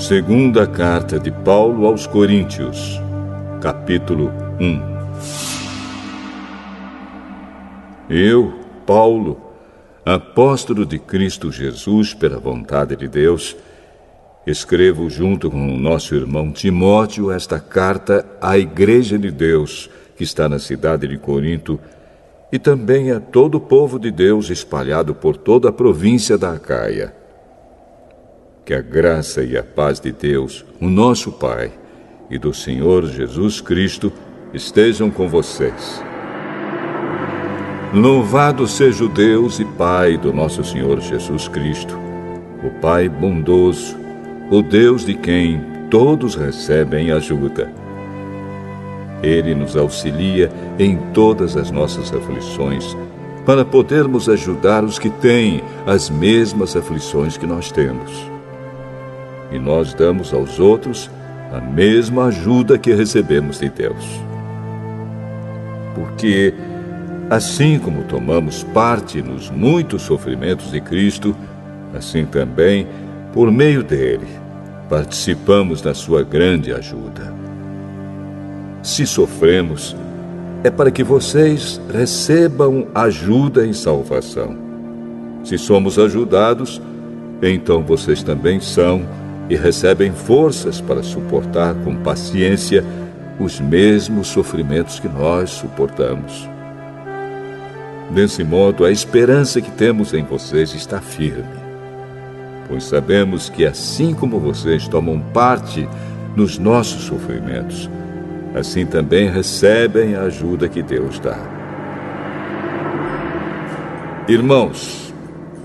Segunda carta de Paulo aos Coríntios, capítulo 1. Eu, Paulo, apóstolo de Cristo Jesus pela vontade de Deus, escrevo junto com o nosso irmão Timóteo esta carta à Igreja de Deus, que está na cidade de Corinto, e também a todo o povo de Deus espalhado por toda a província da Acaia. Que a graça e a paz de Deus, o nosso Pai, e do Senhor Jesus Cristo estejam com vocês. Louvado seja o Deus e Pai do nosso Senhor Jesus Cristo, o Pai bondoso, o Deus de quem todos recebem ajuda. Ele nos auxilia em todas as nossas aflições, para podermos ajudar os que têm as mesmas aflições que nós temos. E nós damos aos outros a mesma ajuda que recebemos de Deus. Porque, assim como tomamos parte nos muitos sofrimentos de Cristo, assim também, por meio dele, participamos da sua grande ajuda. Se sofremos, é para que vocês recebam ajuda e salvação. Se somos ajudados, então vocês também são e recebem forças para suportar com paciência os mesmos sofrimentos que nós suportamos. Desse modo, a esperança que temos em vocês está firme, pois sabemos que assim como vocês tomam parte nos nossos sofrimentos, assim também recebem a ajuda que Deus dá. Irmãos,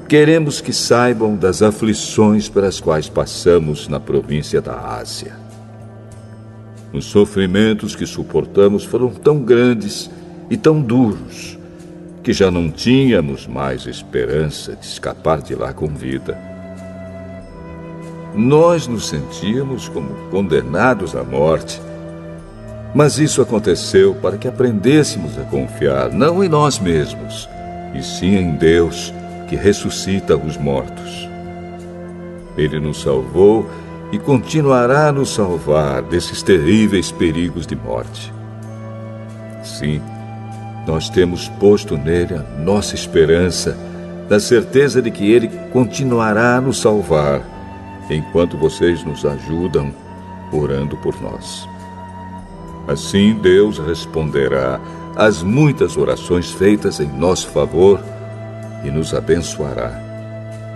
queremos que saibam das aflições pelas quais passamos na província da Ásia. Os sofrimentos que suportamos foram tão grandes e tão duros que já não tínhamos mais esperança de escapar de lá com vida. Nós nos sentíamos como condenados à morte, mas isso aconteceu para que aprendêssemos a confiar não em nós mesmos, e sim em Deus, que ressuscita os mortos. Ele nos salvou e continuará a nos salvar desses terríveis perigos de morte. Sim, nós temos posto nele a nossa esperança, na certeza de que ele continuará a nos salvar, enquanto vocês nos ajudam orando por nós. Assim Deus responderá às muitas orações feitas em nosso favor e nos abençoará.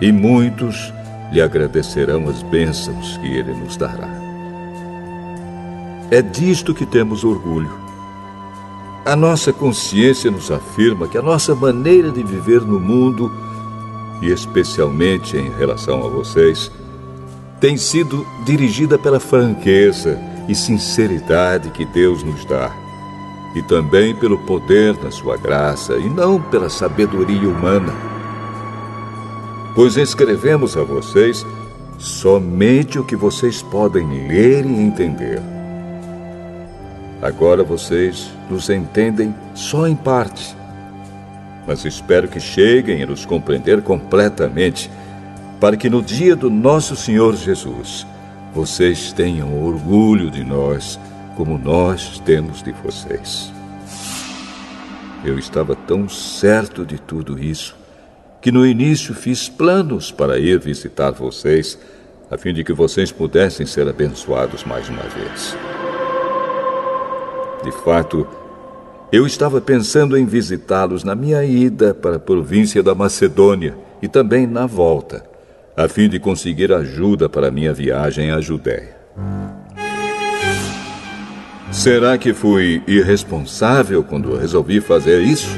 E muitos lhe agradecerão as bênçãos que ele nos dará. É disto que temos orgulho. A nossa consciência nos afirma que a nossa maneira de viver no mundo, e especialmente em relação a vocês, tem sido dirigida pela franqueza e sinceridade que Deus nos dá, e também pelo poder da sua graça, e não pela sabedoria humana. Pois escrevemos a vocês somente o que vocês podem ler e entender. Agora vocês nos entendem só em parte, mas espero que cheguem a nos compreender completamente, para que no dia do nosso Senhor Jesus, vocês tenham orgulho de nós, como nós temos de vocês. Eu estava tão certo de tudo isso, que no início fiz planos para ir visitar vocês, a fim de que vocês pudessem ser abençoados mais uma vez. De fato, eu estava pensando em visitá-los na minha ida para a província da Macedônia e também na volta, a fim de conseguir ajuda para a minha viagem à Judéia. Será que fui irresponsável quando resolvi fazer isso?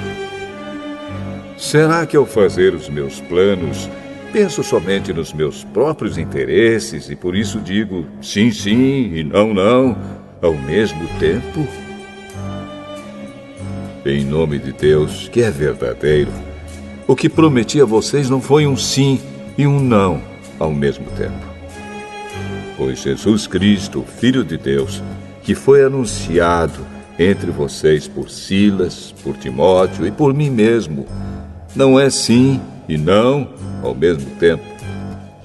Será que ao fazer os meus planos, penso somente nos meus próprios interesses e por isso digo sim, sim e não, não, ao mesmo tempo? Em nome de Deus, que é verdadeiro, o que prometi a vocês não foi um sim e um não ao mesmo tempo. Pois Jesus Cristo, Filho de Deus, que foi anunciado entre vocês por Silas, por Timóteo e por mim mesmo, não é sim e não ao mesmo tempo.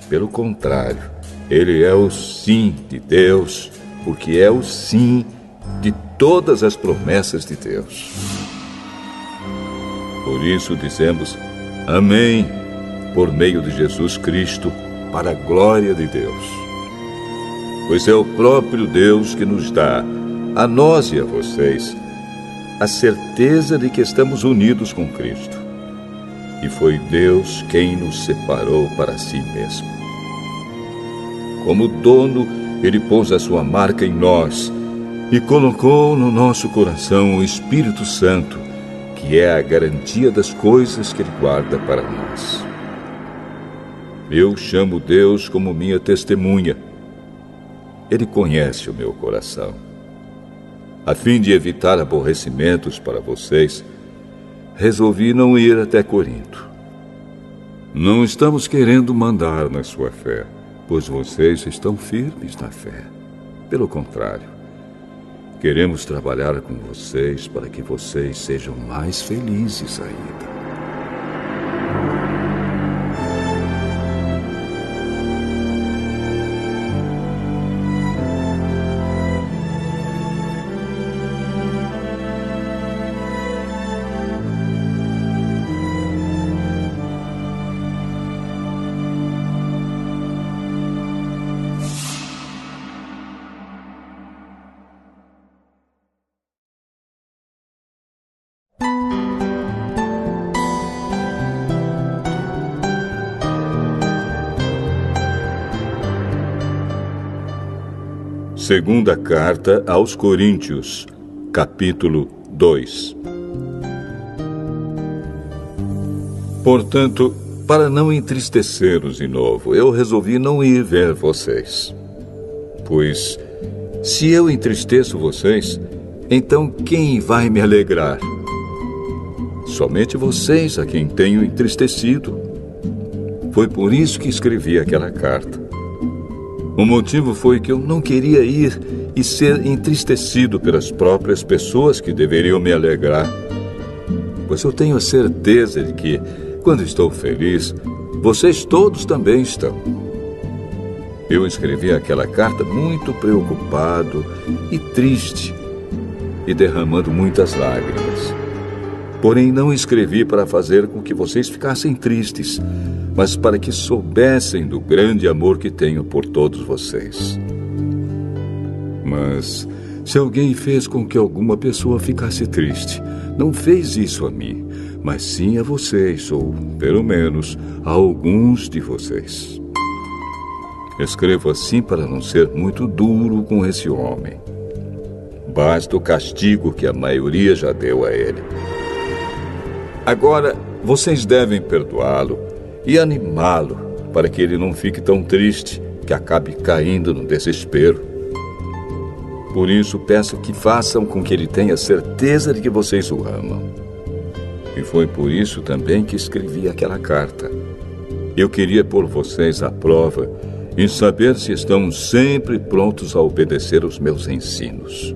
Pelo contrário, Ele é o sim de Deus, porque é o sim de todas as promessas de Deus. Por isso dizemos amém, por meio de Jesus Cristo, para a glória de Deus. Pois é o próprio Deus que nos dá, a nós e a vocês, a certeza de que estamos unidos com Cristo. E foi Deus quem nos separou para si mesmo. Como dono, Ele pôs a sua marca em nós e colocou no nosso coração o Espírito Santo, que é a garantia das coisas que Ele guarda para nós. Eu chamo Deus como minha testemunha. Ele conhece o meu coração. A fim de evitar aborrecimentos para vocês, resolvi não ir até Corinto. Não estamos querendo mandar na sua fé, pois vocês estão firmes na fé. Pelo contrário, queremos trabalhar com vocês para que vocês sejam mais felizes ainda. Segunda Carta aos Coríntios, capítulo 2. Portanto, para não entristecê-los de novo, eu resolvi não ir ver vocês. Pois, se eu entristeço vocês, então quem vai me alegrar? Somente vocês a quem tenho entristecido. Foi por isso que escrevi aquela carta. O motivo foi que eu não queria ir e ser entristecido pelas próprias pessoas que deveriam me alegrar. Pois eu tenho a certeza de que, quando estou feliz, vocês todos também estão. Eu escrevi aquela carta muito preocupado e triste e derramando muitas lágrimas. Porém, não escrevi para fazer com que vocês ficassem tristes, mas para que soubessem do grande amor que tenho por todos vocês. Mas, se alguém fez com que alguma pessoa ficasse triste, não fez isso a mim, mas sim a vocês, ou, pelo menos, a alguns de vocês. Escrevo assim para não ser muito duro com esse homem. Basta o castigo que a maioria já deu a ele. Agora, vocês devem perdoá-lo e animá-lo para que ele não fique tão triste que acabe caindo no desespero. Por isso, peço que façam com que ele tenha certeza de que vocês o amam. E foi por isso também que escrevi aquela carta. Eu queria pôr vocês à prova e saber se estão sempre prontos a obedecer os meus ensinos.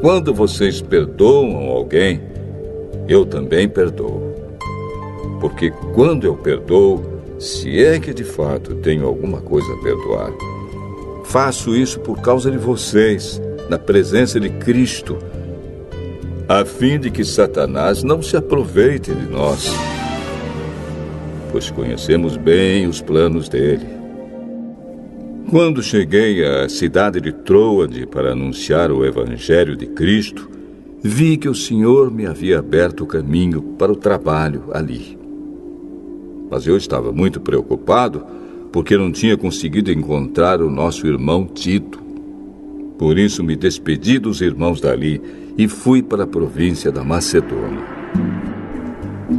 Quando vocês perdoam alguém, eu também perdoo. Porque quando eu perdoo, se é que de fato tenho alguma coisa a perdoar, faço isso por causa de vocês, na presença de Cristo, a fim de que Satanás não se aproveite de nós, pois conhecemos bem os planos dele. Quando cheguei à cidade de Troade para anunciar o Evangelho de Cristo, vi que o Senhor me havia aberto o caminho para o trabalho ali. Mas eu estava muito preocupado porque não tinha conseguido encontrar o nosso irmão Tito. Por isso me despedi dos irmãos dali e fui para a província da Macedônia.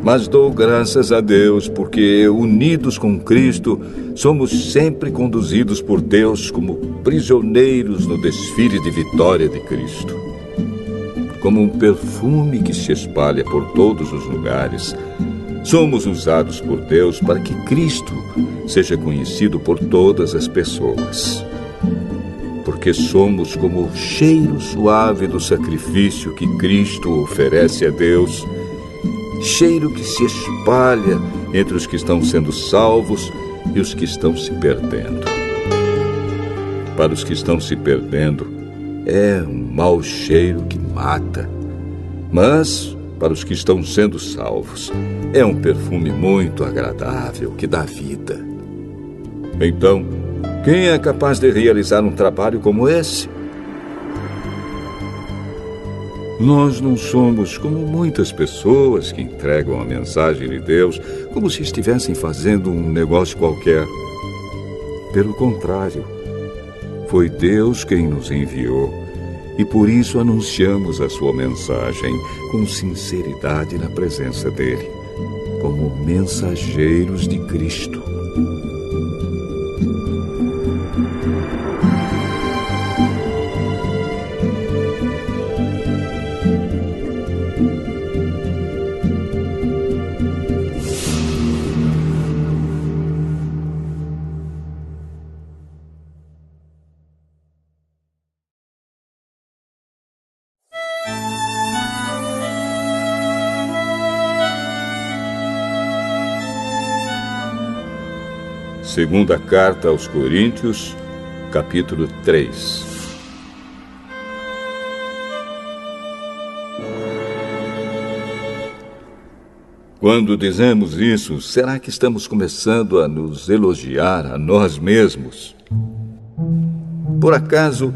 Mas dou graças a Deus porque, unidos com Cristo, somos sempre conduzidos por Deus como prisioneiros no desfile de vitória de Cristo. Como um perfume que se espalha por todos os lugares, somos usados por Deus para que Cristo seja conhecido por todas as pessoas. Porque somos como o cheiro suave do sacrifício que Cristo oferece a Deus, cheiro que se espalha entre os que estão sendo salvos e os que estão se perdendo. Para os que estão se perdendo, é um mau cheiro que mata. Mas, para os que estão sendo salvos, é um perfume muito agradável que dá vida. Então, quem é capaz de realizar um trabalho como esse? Nós não somos como muitas pessoas que entregam a mensagem de Deus como se estivessem fazendo um negócio qualquer. Pelo contrário, foi Deus quem nos enviou e por isso anunciamos a sua mensagem com sinceridade na presença dele, como mensageiros de Cristo. Segunda Carta aos Coríntios, capítulo 3. Quando dizemos isso, será que estamos começando a nos elogiar a nós mesmos? Por acaso,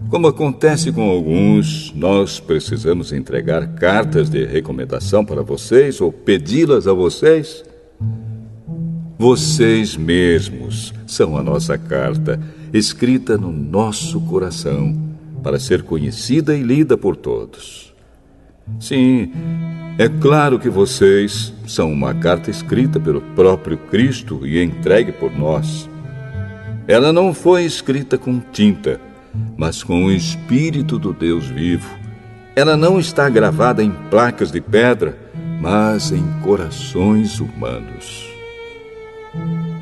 como acontece com alguns, nós precisamos entregar cartas de recomendação para vocês ou pedi-las a vocês? Vocês mesmos são a nossa carta, escrita no nosso coração, para ser conhecida e lida por todos. Sim, é claro que vocês são uma carta escrita pelo próprio Cristo e entregue por nós. Ela não foi escrita com tinta, mas com o Espírito do Deus vivo. Ela não está gravada em placas de pedra, mas em corações humanos.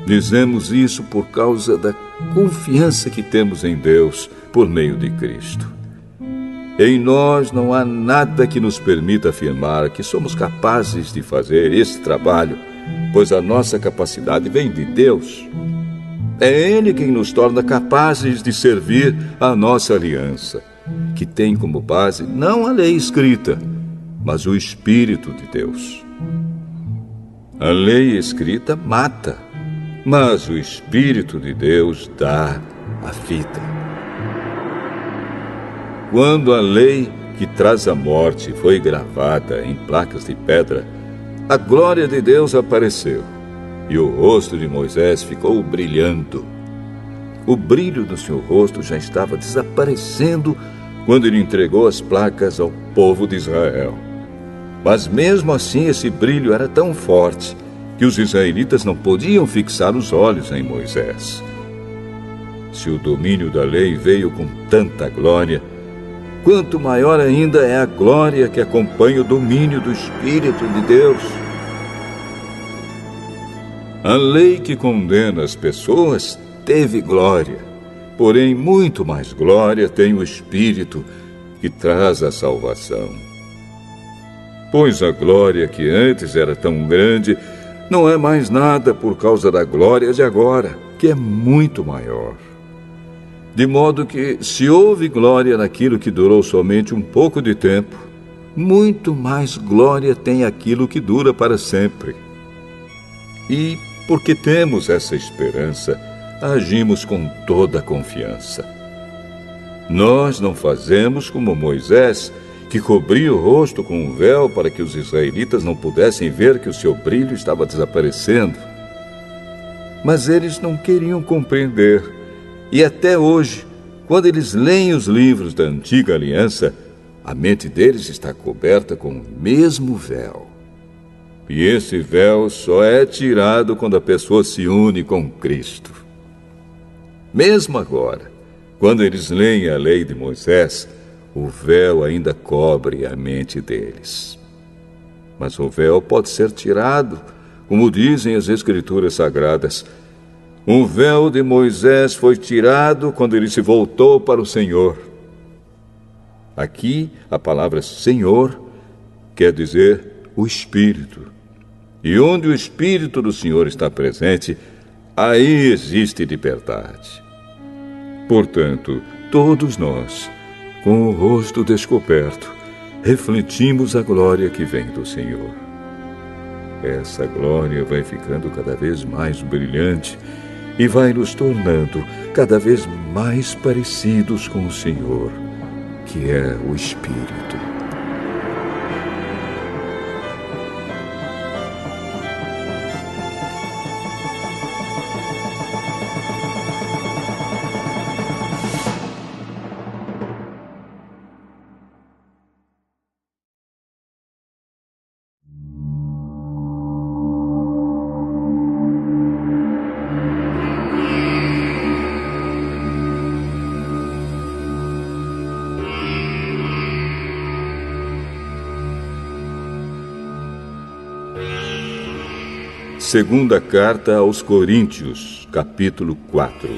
Dizemos isso por causa da confiança que temos em Deus por meio de Cristo. Em nós não há nada que nos permita afirmar que somos capazes de fazer esse trabalho, pois a nossa capacidade vem de Deus. É Ele quem nos torna capazes de servir a nossa aliança, que tem como base não a lei escrita, mas o Espírito de Deus. A lei escrita mata, mas o Espírito de Deus dá a vida. Quando a lei que traz a morte foi gravada em placas de pedra, a glória de Deus apareceu e o rosto de Moisés ficou brilhando. O brilho do seu rosto já estava desaparecendo quando ele entregou as placas ao povo de Israel. Mas mesmo assim esse brilho era tão forte que os israelitas não podiam fixar os olhos em Moisés. Se o domínio da lei veio com tanta glória, quanto maior ainda é a glória que acompanha o domínio do Espírito de Deus. A lei que condena as pessoas teve glória, porém muito mais glória tem o Espírito que traz a salvação. Pois a glória que antes era tão grande não é mais nada por causa da glória de agora, que é muito maior. De modo que, se houve glória naquilo que durou somente um pouco de tempo, muito mais glória tem aquilo que dura para sempre. E, porque temos essa esperança, agimos com toda a confiança. Nós não fazemos como Moisés, que cobria o rosto com um véu para que os israelitas não pudessem ver que o seu brilho estava desaparecendo. Mas eles não queriam compreender. E até hoje, quando eles leem os livros da antiga aliança, a mente deles está coberta com o mesmo véu. E esse véu só é tirado quando a pessoa se une com Cristo. Mesmo agora, quando eles leem a lei de Moisés, o véu ainda cobre a mente deles. Mas o véu pode ser tirado, como dizem as Escrituras Sagradas. O véu de Moisés foi tirado quando ele se voltou para o Senhor. Aqui, a palavra Senhor quer dizer o Espírito. E onde o Espírito do Senhor está presente, aí existe liberdade. Portanto, todos nós, com o rosto descoberto, refletimos a glória que vem do Senhor. Essa glória vai ficando cada vez mais brilhante e vai nos tornando cada vez mais parecidos com o Senhor, que é o Espírito. Segunda Carta aos Coríntios, capítulo 4.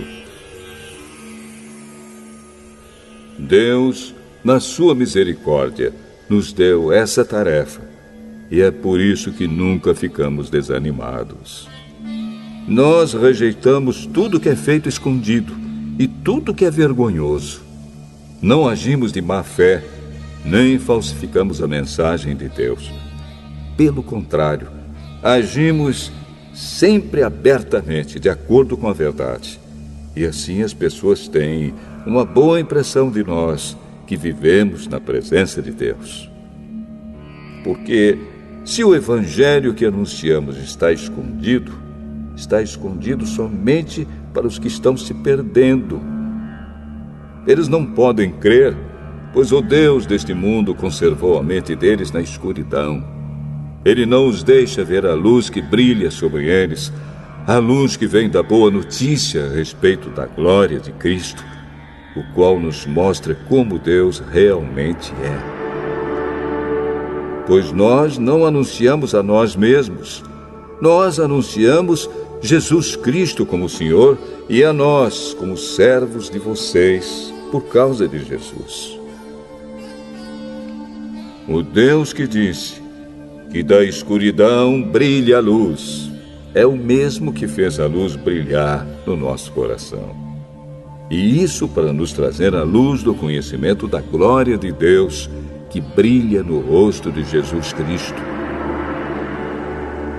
Deus, na sua misericórdia, nos deu essa tarefa, e é por isso que nunca ficamos desanimados. Nós rejeitamos tudo que é feito escondido e tudo que é vergonhoso. Não agimos de má fé, nem falsificamos a mensagem de Deus. Pelo contrário, agimos sempre abertamente, de acordo com a verdade. E assim as pessoas têm uma boa impressão de nós, que vivemos na presença de Deus. Porque se o evangelho que anunciamos está escondido somente para os que estão se perdendo. Eles não podem crer, pois o Deus deste mundo conservou a mente deles na escuridão. Ele não os deixa ver a luz que brilha sobre eles, a luz que vem da boa notícia a respeito da glória de Cristo, o qual nos mostra como Deus realmente é. Pois nós não anunciamos a nós mesmos, nós anunciamos Jesus Cristo como Senhor e a nós como servos de vocês por causa de Jesus. O Deus que disse que da escuridão brilha a luz, é o mesmo que fez a luz brilhar no nosso coração. E isso para nos trazer a luz do conhecimento da glória de Deus que brilha no rosto de Jesus Cristo.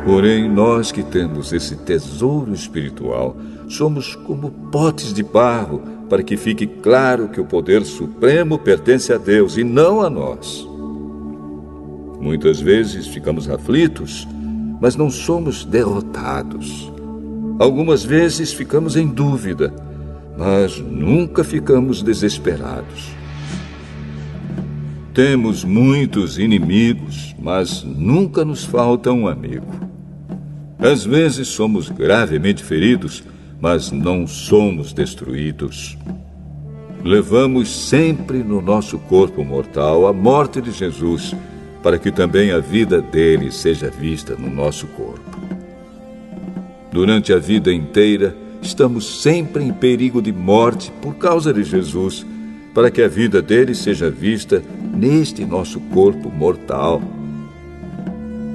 Porém, nós que temos esse tesouro espiritual, somos como potes de barro, para que fique claro que o poder supremo pertence a Deus e não a nós. Muitas vezes ficamos aflitos, mas não somos derrotados. Algumas vezes ficamos em dúvida, mas nunca ficamos desesperados. Temos muitos inimigos, mas nunca nos falta um amigo. Às vezes somos gravemente feridos, mas não somos destruídos. Levamos sempre no nosso corpo mortal a morte de Jesus, para que também a vida dele seja vista no nosso corpo. Durante a vida inteira, estamos sempre em perigo de morte por causa de Jesus, para que a vida dele seja vista neste nosso corpo mortal.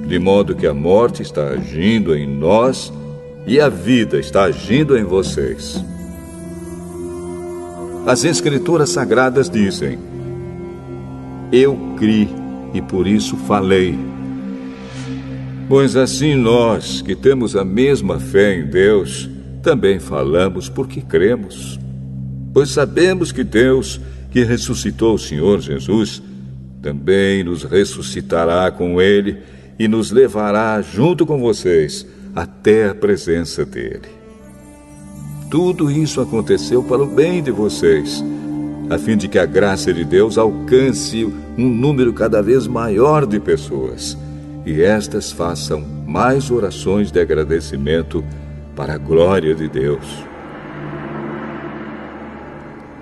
De modo que a morte está agindo em nós e a vida está agindo em vocês. As Escrituras Sagradas dizem: eu criei e por isso falei. Pois assim nós, que temos a mesma fé em Deus, também falamos porque cremos. Pois sabemos que Deus, que ressuscitou o Senhor Jesus, também nos ressuscitará com Ele e nos levará junto com vocês até a presença dEle. Tudo isso aconteceu para o bem de vocês, a fim de que a graça de Deus alcance um número cada vez maior de pessoas, e estas façam mais orações de agradecimento para a glória de Deus.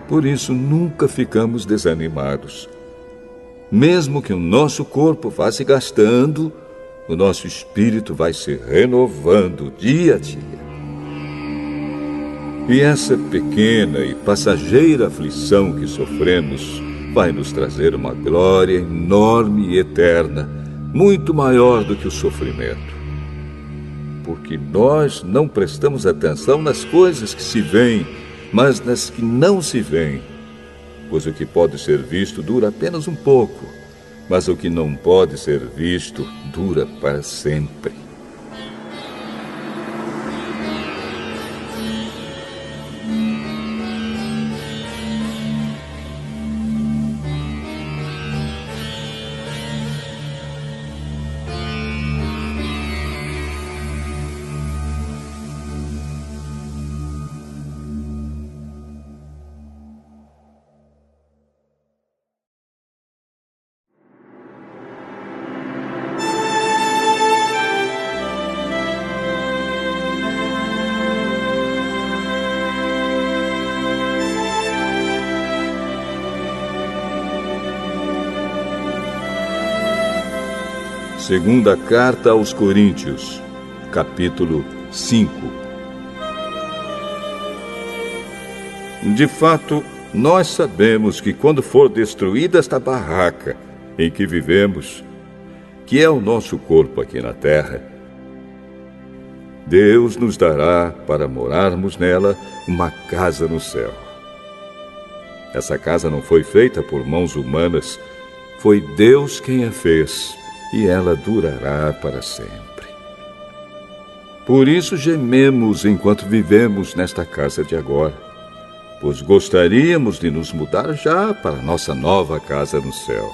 Por isso nunca ficamos desanimados. Mesmo que o nosso corpo vá se gastando, o nosso espírito vai se renovando dia a dia. E essa pequena e passageira aflição que sofremos vai nos trazer uma glória enorme e eterna, muito maior do que o sofrimento. porque nós não prestamos atenção nas coisas que se veem, mas nas que não se veem. Pois o que pode ser visto dura apenas um pouco, mas o que não pode ser visto dura para sempre. Segunda Carta aos Coríntios, capítulo 5. De fato, nós sabemos que quando for destruída esta barraca em que vivemos, que é o nosso corpo aqui na terra, Deus nos dará para morarmos nela uma casa no céu. Essa casa não foi feita por mãos humanas, foi Deus quem a fez. E ela durará para sempre. Por isso gememos enquanto vivemos nesta casa de agora, pois gostaríamos de nos mudar já para nossa nova casa no céu.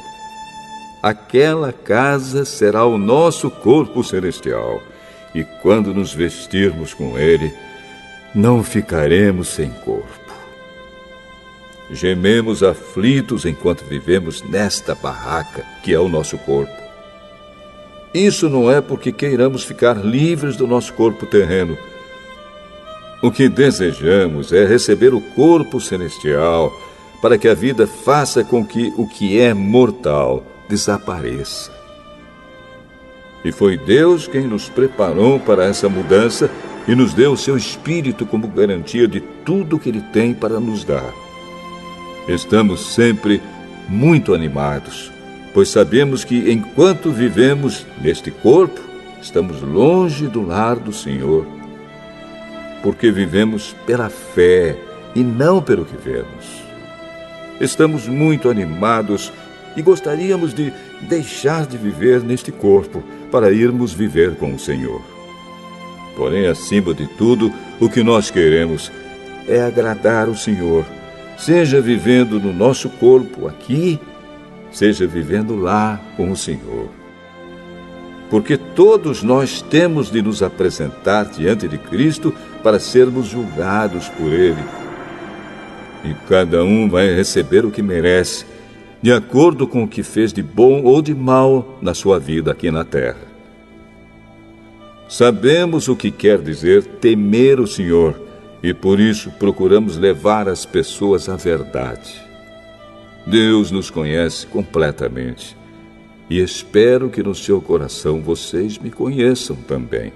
Aquela casa será o nosso corpo celestial, e quando nos vestirmos com ele, não ficaremos sem corpo. Gememos aflitos enquanto vivemos nesta barraca, que é o nosso corpo. Isso não é porque queiramos ficar livres do nosso corpo terreno. O que desejamos é receber o corpo celestial, para que a vida faça com que o que é mortal desapareça. E foi Deus quem nos preparou para essa mudança e nos deu o seu Espírito como garantia de tudo que Ele tem para nos dar. Estamos sempre muito animados, pois sabemos que enquanto vivemos neste corpo, estamos longe do lar do Senhor, porque vivemos pela fé e não pelo que vemos. Estamos muito animados e gostaríamos de deixar de viver neste corpo para irmos viver com o Senhor. Porém, acima de tudo, o que nós queremos é agradar o Senhor, seja vivendo no nosso corpo aqui, seja vivendo lá com o Senhor. Porque todos nós temos de nos apresentar diante de Cristo para sermos julgados por Ele. E cada um vai receber o que merece, de acordo com o que fez de bom ou de mal na sua vida aqui na terra. Sabemos o que quer dizer temer o Senhor, e por isso procuramos levar as pessoas à verdade. Deus nos conhece completamente, e espero que no seu coração vocês me conheçam também.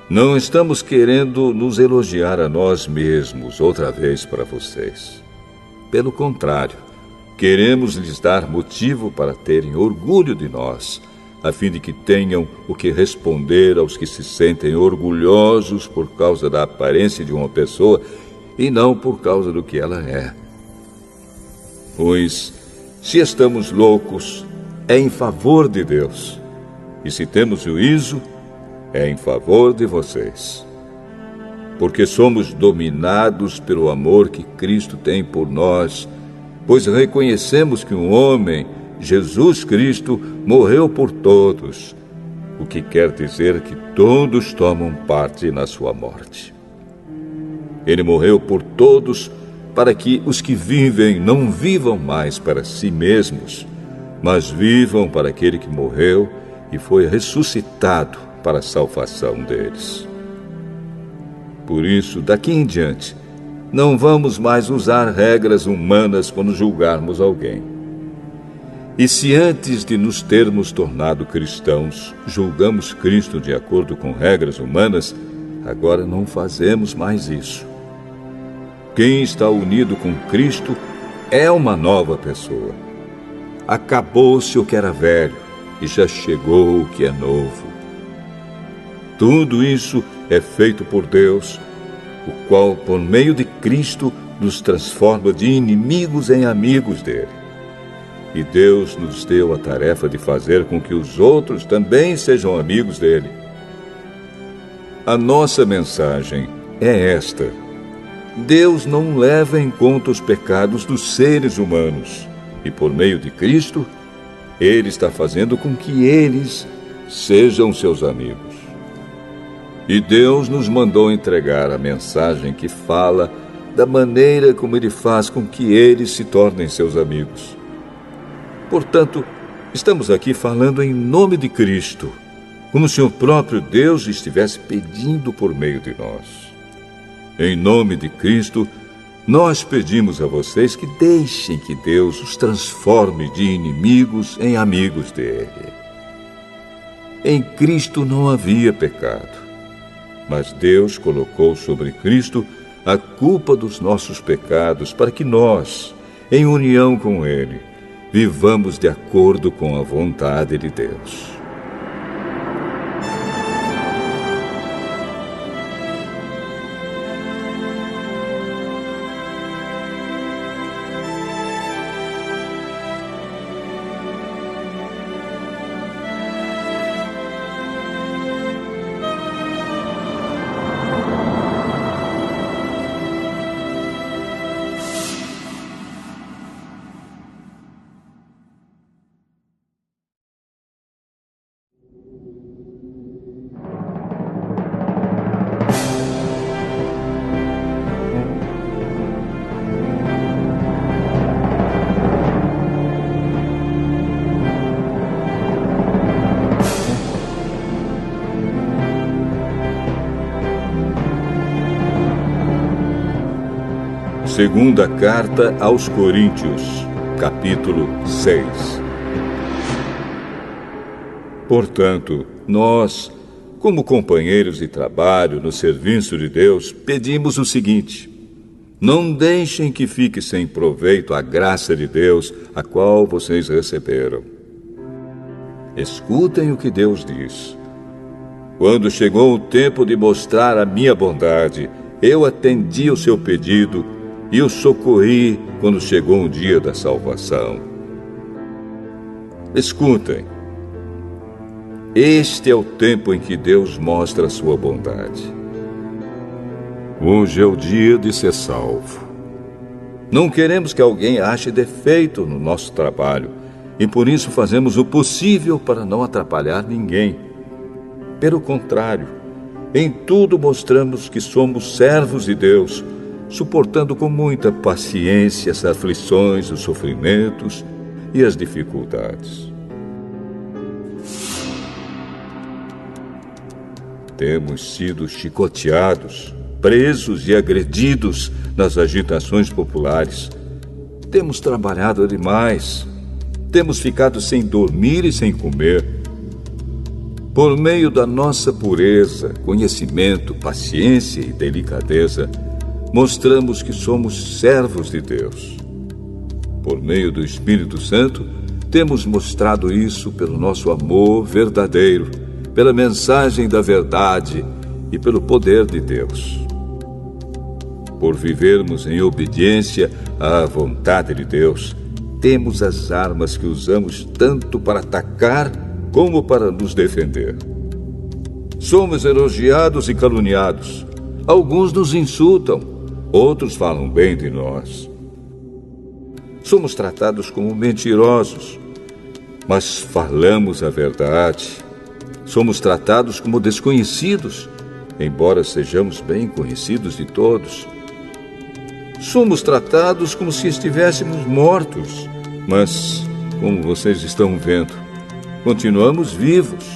Não estamos querendo nos elogiar a nós mesmos outra vez para vocês. Pelo contrário, queremos lhes dar motivo para terem orgulho de nós, a fim de que tenham o que responder aos que se sentem orgulhosos por causa da aparência de uma pessoa e não por causa do que ela é. Pois, se estamos loucos, é em favor de Deus. E se temos juízo, é em favor de vocês. Porque somos dominados pelo amor que Cristo tem por nós, pois reconhecemos que um homem, Jesus Cristo, morreu por todos, o que quer dizer que todos tomam parte na sua morte. Ele morreu por todos, para que os que vivem não vivam mais para si mesmos, mas vivam para aquele que morreu e foi ressuscitado para a salvação deles. Por isso, daqui em diante, não vamos mais usar regras humanas quando julgarmos alguém. E se antes de nos termos tornado cristãos, julgamos Cristo de acordo com regras humanas, agora não fazemos mais isso. Quem está unido com Cristo é uma nova pessoa. Acabou-se o que era velho e já chegou o que é novo. Tudo isso é feito por Deus, o qual, por meio de Cristo, nos transforma de inimigos em amigos dele. E Deus nos deu a tarefa de fazer com que os outros também sejam amigos dele. A nossa mensagem é esta: Deus não leva em conta os pecados dos seres humanos, e por meio de Cristo, Ele está fazendo com que eles sejam seus amigos. E Deus nos mandou entregar a mensagem que fala da maneira como Ele faz com que eles se tornem seus amigos. Portanto, estamos aqui falando em nome de Cristo, como se o próprio Deus estivesse pedindo por meio de nós. Em nome de Cristo, nós pedimos a vocês que deixem que Deus os transforme de inimigos em amigos dele. Em Cristo não havia pecado, mas Deus colocou sobre Cristo a culpa dos nossos pecados para que nós, em união com Ele, vivamos de acordo com a vontade de Deus. Segunda Carta aos Coríntios, capítulo 6. Portanto, nós, como companheiros de trabalho no serviço de Deus, pedimos o seguinte: não deixem que fique sem proveito a graça de Deus, a qual vocês receberam. Escutem o que Deus diz. Quando chegou o tempo de mostrar a minha bondade, eu atendi o seu pedido e o socorri quando chegou o dia da salvação. Escutem. Este é o tempo em que Deus mostra a sua bondade. Hoje é o dia de ser salvo. Não queremos que alguém ache defeito no nosso trabalho, e por isso fazemos o possível para não atrapalhar ninguém. Pelo contrário, em tudo mostramos que somos servos de Deus, suportando com muita paciência as aflições, os sofrimentos e as dificuldades. Temos sido chicoteados, presos e agredidos nas agitações populares. Temos trabalhado demais. Temos ficado sem dormir e sem comer. Por meio da nossa pureza, conhecimento, paciência e delicadeza, mostramos que somos servos de Deus. Por meio do Espírito Santo, temos mostrado isso pelo nosso amor verdadeiro, pela mensagem da verdade e pelo poder de Deus. Por vivermos em obediência à vontade de Deus, temos as armas que usamos tanto para atacar como para nos defender. Somos elogiados e caluniados. Alguns nos insultam. Outros falam bem de nós. Somos tratados como mentirosos, mas falamos a verdade. Somos tratados como desconhecidos, embora sejamos bem conhecidos de todos. Somos tratados como se estivéssemos mortos, mas, como vocês estão vendo, continuamos vivos.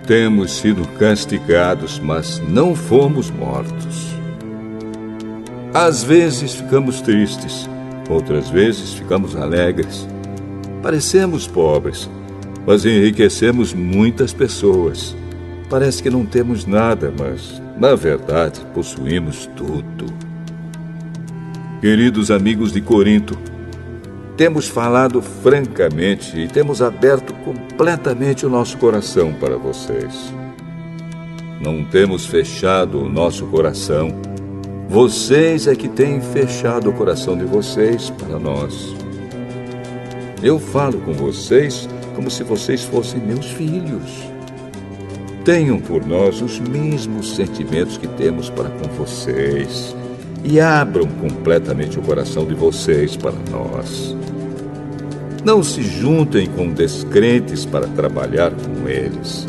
Temos sido castigados, mas não fomos mortos. Às vezes ficamos tristes, outras vezes ficamos alegres. Parecemos pobres, mas enriquecemos muitas pessoas. Parece que não temos nada, mas, na verdade, possuímos tudo. Queridos amigos de Corinto, temos falado francamente e temos aberto completamente o nosso coração para vocês. não temos fechado o nosso coração. Vocês é que têm fechado o coração de vocês para nós. Eu falo com vocês como se vocês fossem meus filhos. Tenham por nós os mesmos sentimentos que temos para com vocês e abram completamente o coração de vocês para nós. Não se juntem com descrentes para trabalhar com eles.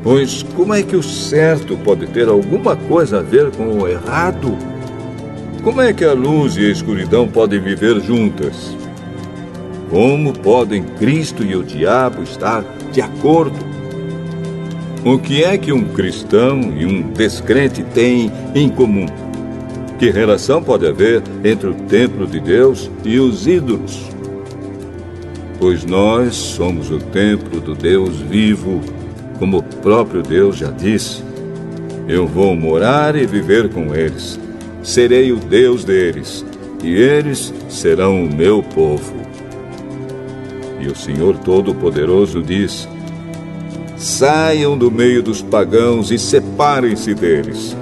Pois como é que o certo pode ter alguma coisa a ver com o errado? Como é que a luz e a escuridão podem viver juntas? Como podem Cristo e o diabo estar de acordo? O que é que um cristão e um descrente têm em comum? Que relação pode haver entre o templo de Deus e os ídolos? Pois nós somos o templo do Deus vivo, como o próprio Deus já disse. Eu vou morar e viver com eles. Serei o Deus deles, e eles serão o meu povo. E o Senhor Todo-Poderoso diz: saiam do meio dos pagãos e separem-se deles.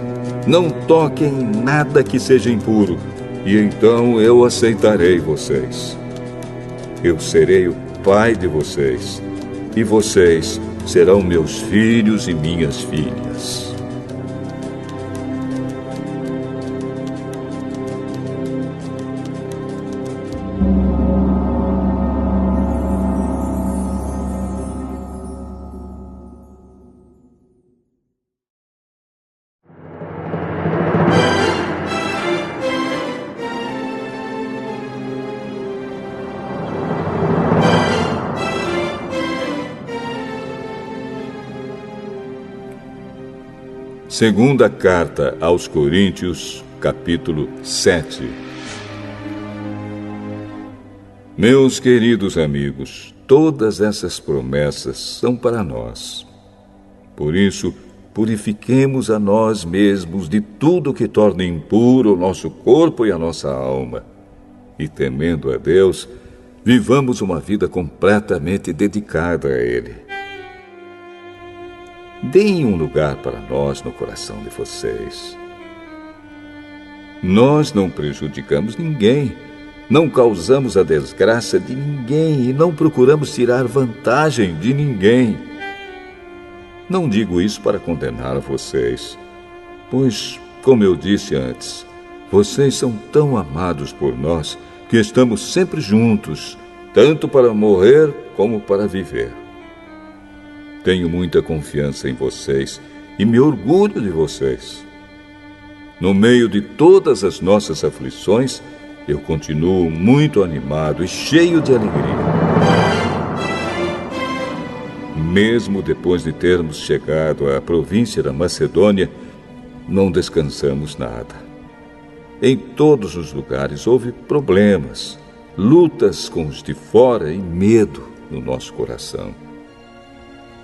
Não toquem em nada que seja impuro, e então eu aceitarei vocês. Eu serei o pai de vocês, e vocês serão meus filhos e minhas filhas. Segunda carta aos Coríntios, capítulo 7. Meus queridos amigos, todas essas promessas são para nós. Por isso, purifiquemos a nós mesmos de tudo que torne impuro o nosso corpo e a nossa alma. E, temendo a Deus, vivamos uma vida completamente dedicada a Ele. Deem um lugar para nós no coração de vocês. Nós não prejudicamos ninguém, não causamos a desgraça de ninguém e não procuramos tirar vantagem de ninguém. Não digo isso para condenar vocês, pois, como eu disse antes, vocês são tão amados por nós que estamos sempre juntos, tanto para morrer como para viver. Tenho muita confiança em vocês e me orgulho de vocês. No meio de todas as nossas aflições, eu continuo muito animado e cheio de alegria. Mesmo depois de termos chegado à província da Macedônia, não descansamos nada. Em todos os lugares houve problemas, lutas com os de fora e medo no nosso coração.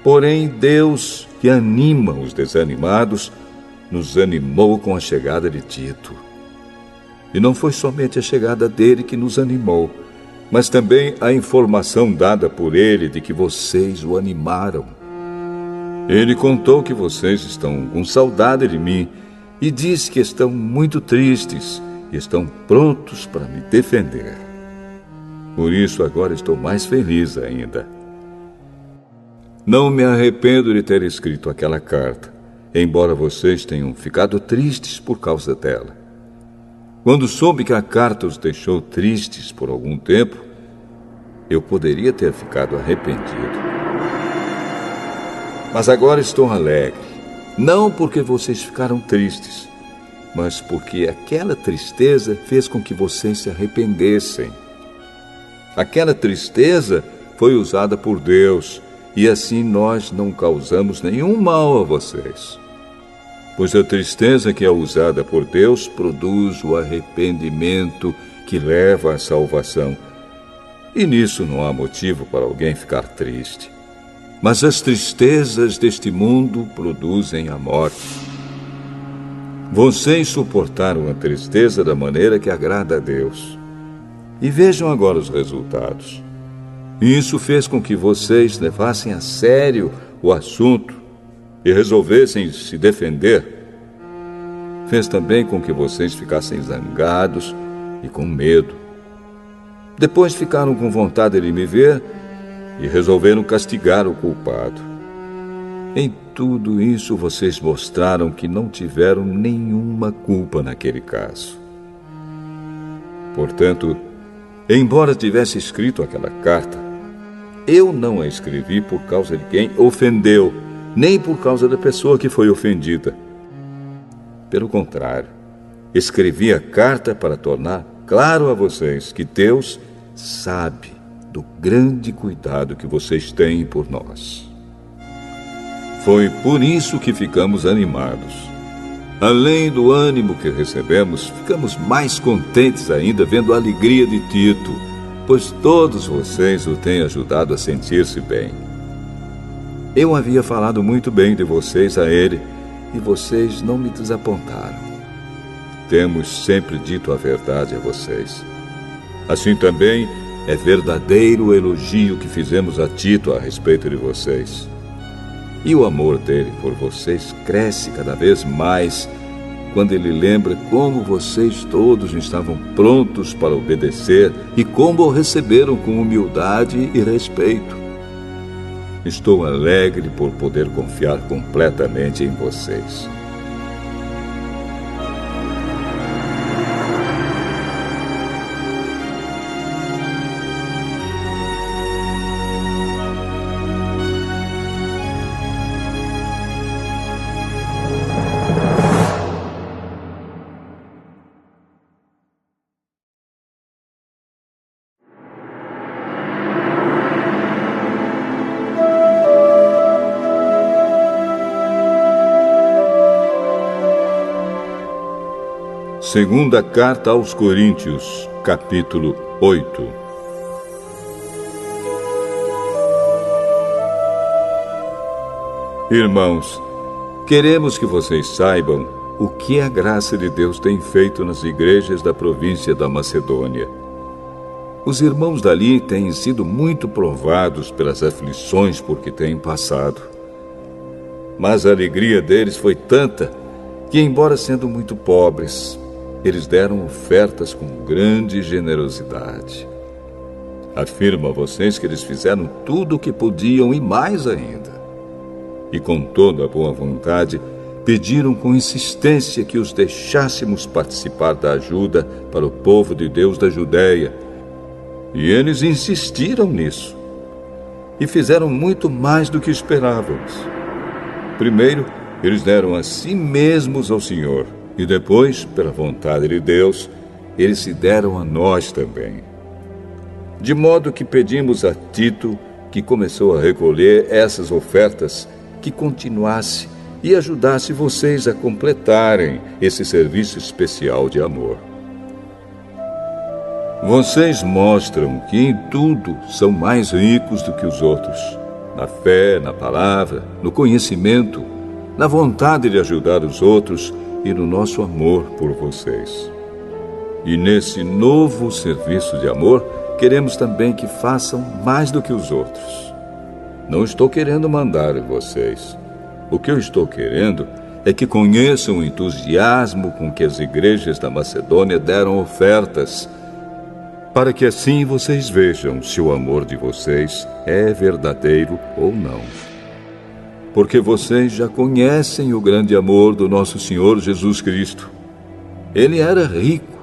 Porém, Deus, que anima os desanimados, nos animou com a chegada de Tito. E não foi somente a chegada dele que nos animou, mas também a informação dada por ele de que vocês o animaram. Ele contou que vocês estão com saudade de mim e disse que estão muito tristes e estão prontos para me defender. Por isso, agora estou mais feliz ainda. Não me arrependo de ter escrito aquela carta, embora vocês tenham ficado tristes por causa dela. Quando soube que a carta os deixou tristes por algum tempo, eu poderia ter ficado arrependido. Mas agora estou alegre, não porque vocês ficaram tristes, mas porque aquela tristeza fez com que vocês se arrependessem. Aquela tristeza foi usada por Deus, e assim nós não causamos nenhum mal a vocês. Pois a tristeza que é usada por Deus produz o arrependimento que leva à salvação. E nisso não há motivo para alguém ficar triste. Mas as tristezas deste mundo produzem a morte. Vocês suportaram a tristeza da maneira que agrada a Deus. E vejam agora os resultados. Isso fez com que vocês levassem a sério o assunto e resolvessem se defender, fez também com que vocês ficassem zangados e com medo. Depois ficaram com vontade de me ver e resolveram castigar o culpado. Em tudo isso, vocês mostraram que não tiveram nenhuma culpa naquele caso. Portanto, embora tivesse escrito aquela carta, eu não a escrevi por causa de quem ofendeu, nem por causa da pessoa que foi ofendida. Pelo contrário, escrevi a carta para tornar claro a vocês que Deus sabe do grande cuidado que vocês têm por nós. Foi por isso que ficamos animados. Além do ânimo que recebemos, ficamos mais contentes ainda vendo a alegria de Tito, pois todos vocês o têm ajudado a sentir-se bem. Eu havia falado muito bem de vocês a ele, e vocês não me desapontaram. Temos sempre dito a verdade a vocês. Assim também é verdadeiro o elogio que fizemos a Tito a respeito de vocês. E o amor dele por vocês cresce cada vez mais quando ele lembra como vocês todos estavam prontos para obedecer e como o receberam com humildade e respeito. Estou alegre por poder confiar completamente em vocês. Segunda Carta aos Coríntios, capítulo 8. Irmãos, queremos que vocês saibam o que a graça de Deus tem feito nas igrejas da província da Macedônia. Os irmãos dali têm sido muito provados pelas aflições por que têm passado. Mas a alegria deles foi tanta que, embora sendo muito pobres, eles deram ofertas com grande generosidade. Afirmo a vocês que eles fizeram tudo o que podiam e mais ainda. E com toda a boa vontade, pediram com insistência que os deixássemos participar da ajuda para o povo de Deus da Judéia. E eles insistiram nisso. E fizeram muito mais do que esperávamos. Primeiro, eles deram a si mesmos ao Senhor. E depois, pela vontade de Deus, eles se deram a nós também. De modo que pedimos a Tito, que começou a recolher essas ofertas, que continuasse e ajudasse vocês a completarem esse serviço especial de amor. Vocês mostram que em tudo são mais ricos do que os outros, na fé, na palavra, no conhecimento, na vontade de ajudar os outros e no nosso amor por vocês. E nesse novo serviço de amor, queremos também que façam mais do que os outros. Não estou querendo mandar em vocês. O que eu estou querendo é que conheçam o entusiasmo com que as igrejas da Macedônia deram ofertas, para que assim vocês vejam se o amor de vocês é verdadeiro ou não. Porque vocês já conhecem o grande amor do nosso Senhor Jesus Cristo. Ele era rico,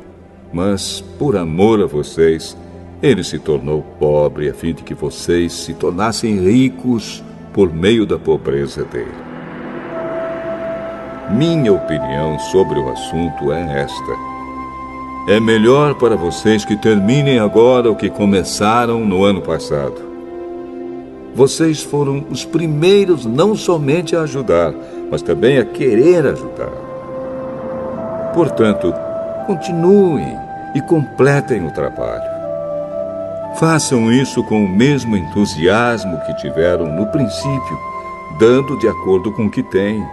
mas por amor a vocês, ele se tornou pobre a fim de que vocês se tornassem ricos por meio da pobreza dele. Minha opinião sobre o assunto é esta: é melhor para vocês que terminem agora o que começaram no ano passado. Vocês foram os primeiros não somente a ajudar, mas também a querer ajudar. Portanto, continuem e completem o trabalho. Façam isso com o mesmo entusiasmo que tiveram no princípio, dando de acordo com o que têm.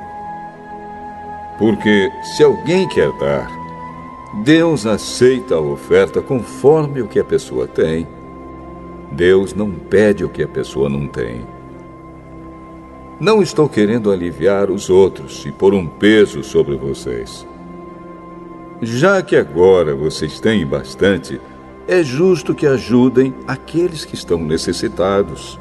Porque se alguém quer dar, Deus aceita a oferta conforme o que a pessoa tem. Deus não pede o que a pessoa não tem. Não estou querendo aliviar os outros e pôr um peso sobre vocês. Já que agora vocês têm bastante, é justo que ajudem aqueles que estão necessitados.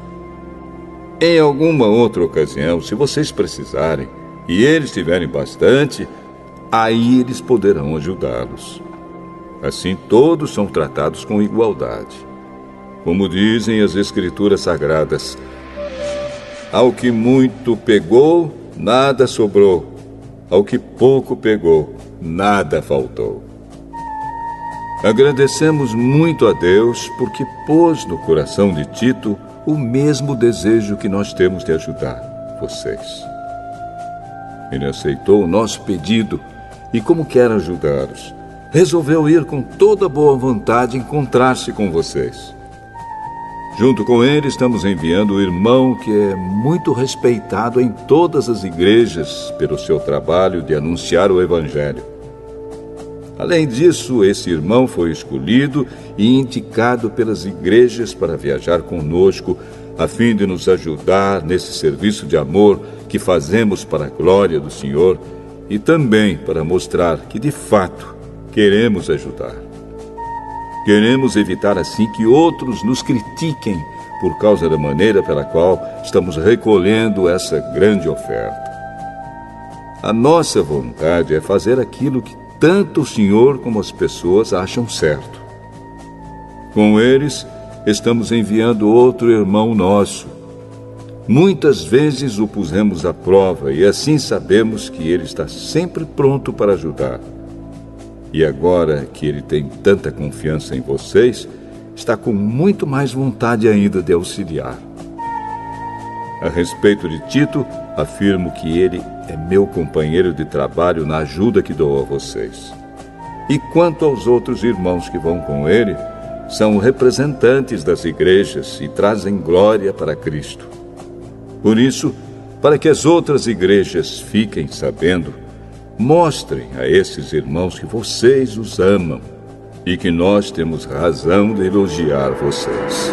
Em alguma outra ocasião, se vocês precisarem e eles tiverem bastante, aí eles poderão ajudá-los. Assim todos são tratados com igualdade. Como dizem as Escrituras Sagradas, ao que muito pegou, nada sobrou. Ao que pouco pegou, nada faltou. Agradecemos muito a Deus porque pôs no coração de Tito o mesmo desejo que nós temos de ajudar vocês. Ele aceitou o nosso pedido e, como quer ajudá-los, resolveu ir com toda boa vontade encontrar-se com vocês. Junto com ele, estamos enviando o irmão que é muito respeitado em todas as igrejas pelo seu trabalho de anunciar o Evangelho. Além disso, esse irmão foi escolhido e indicado pelas igrejas para viajar conosco, a fim de nos ajudar nesse serviço de amor que fazemos para a glória do Senhor e também para mostrar que, de fato, queremos ajudar. Queremos evitar assim que outros nos critiquem por causa da maneira pela qual estamos recolhendo essa grande oferta. A nossa vontade é fazer aquilo que tanto o Senhor como as pessoas acham certo. Com eles, estamos enviando outro irmão nosso. Muitas vezes o pusemos à prova e assim sabemos que ele está sempre pronto para ajudar. E agora que ele tem tanta confiança em vocês, está com muito mais vontade ainda de auxiliar. A respeito de Tito, afirmo que ele é meu companheiro de trabalho na ajuda que dou a vocês. E quanto aos outros irmãos que vão com ele, são representantes das igrejas e trazem glória para Cristo. Por isso, para que as outras igrejas fiquem sabendo, mostrem a esses irmãos que vocês os amam e que nós temos razão de elogiar vocês.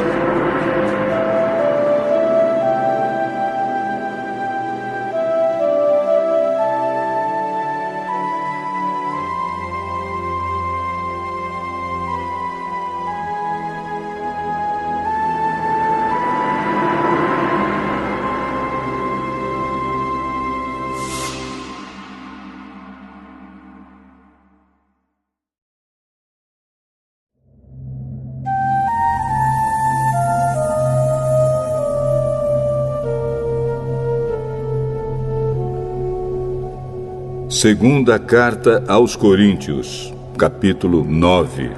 Segunda Carta aos Coríntios, capítulo 9.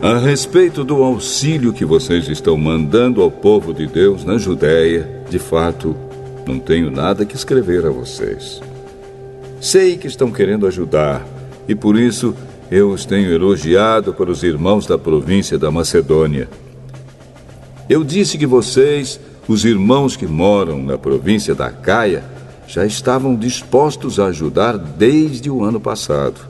A respeito do auxílio que vocês estão mandando ao povo de Deus na Judéia, de fato, não tenho nada que escrever a vocês. Sei que estão querendo ajudar, e por isso eu os tenho elogiado para os irmãos da província da Macedônia. Eu disse que vocês, os irmãos que moram na província da Acaia, já estavam dispostos a ajudar desde o ano passado.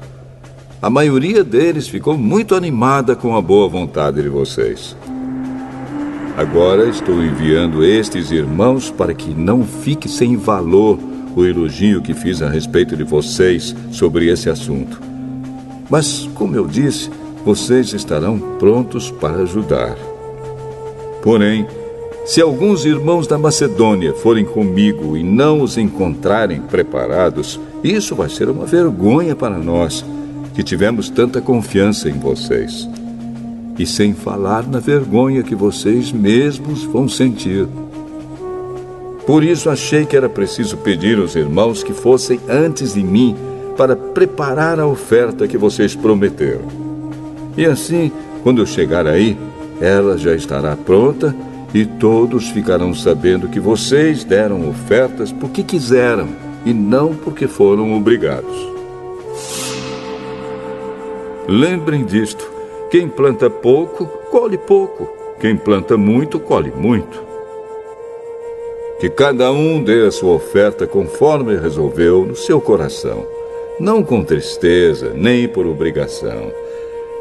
A maioria deles ficou muito animada com a boa vontade de vocês. Agora estou enviando estes irmãos para que não fique sem valor o elogio que fiz a respeito de vocês sobre esse assunto. Mas, como eu disse, vocês estarão prontos para ajudar. Porém, se alguns irmãos da Macedônia forem comigo e não os encontrarem preparados, isso vai ser uma vergonha para nós, que tivemos tanta confiança em vocês. E sem falar na vergonha que vocês mesmos vão sentir. Por isso achei que era preciso pedir aos irmãos que fossem antes de mim para preparar a oferta que vocês prometeram. E assim, quando eu chegar aí, ela já estará pronta e todos ficarão sabendo que vocês deram ofertas porque quiseram e não porque foram obrigados. Lembrem disto: quem planta pouco, colhe pouco. Quem planta muito, colhe muito. Que cada um dê a sua oferta conforme resolveu no seu coração, não com tristeza, nem por obrigação,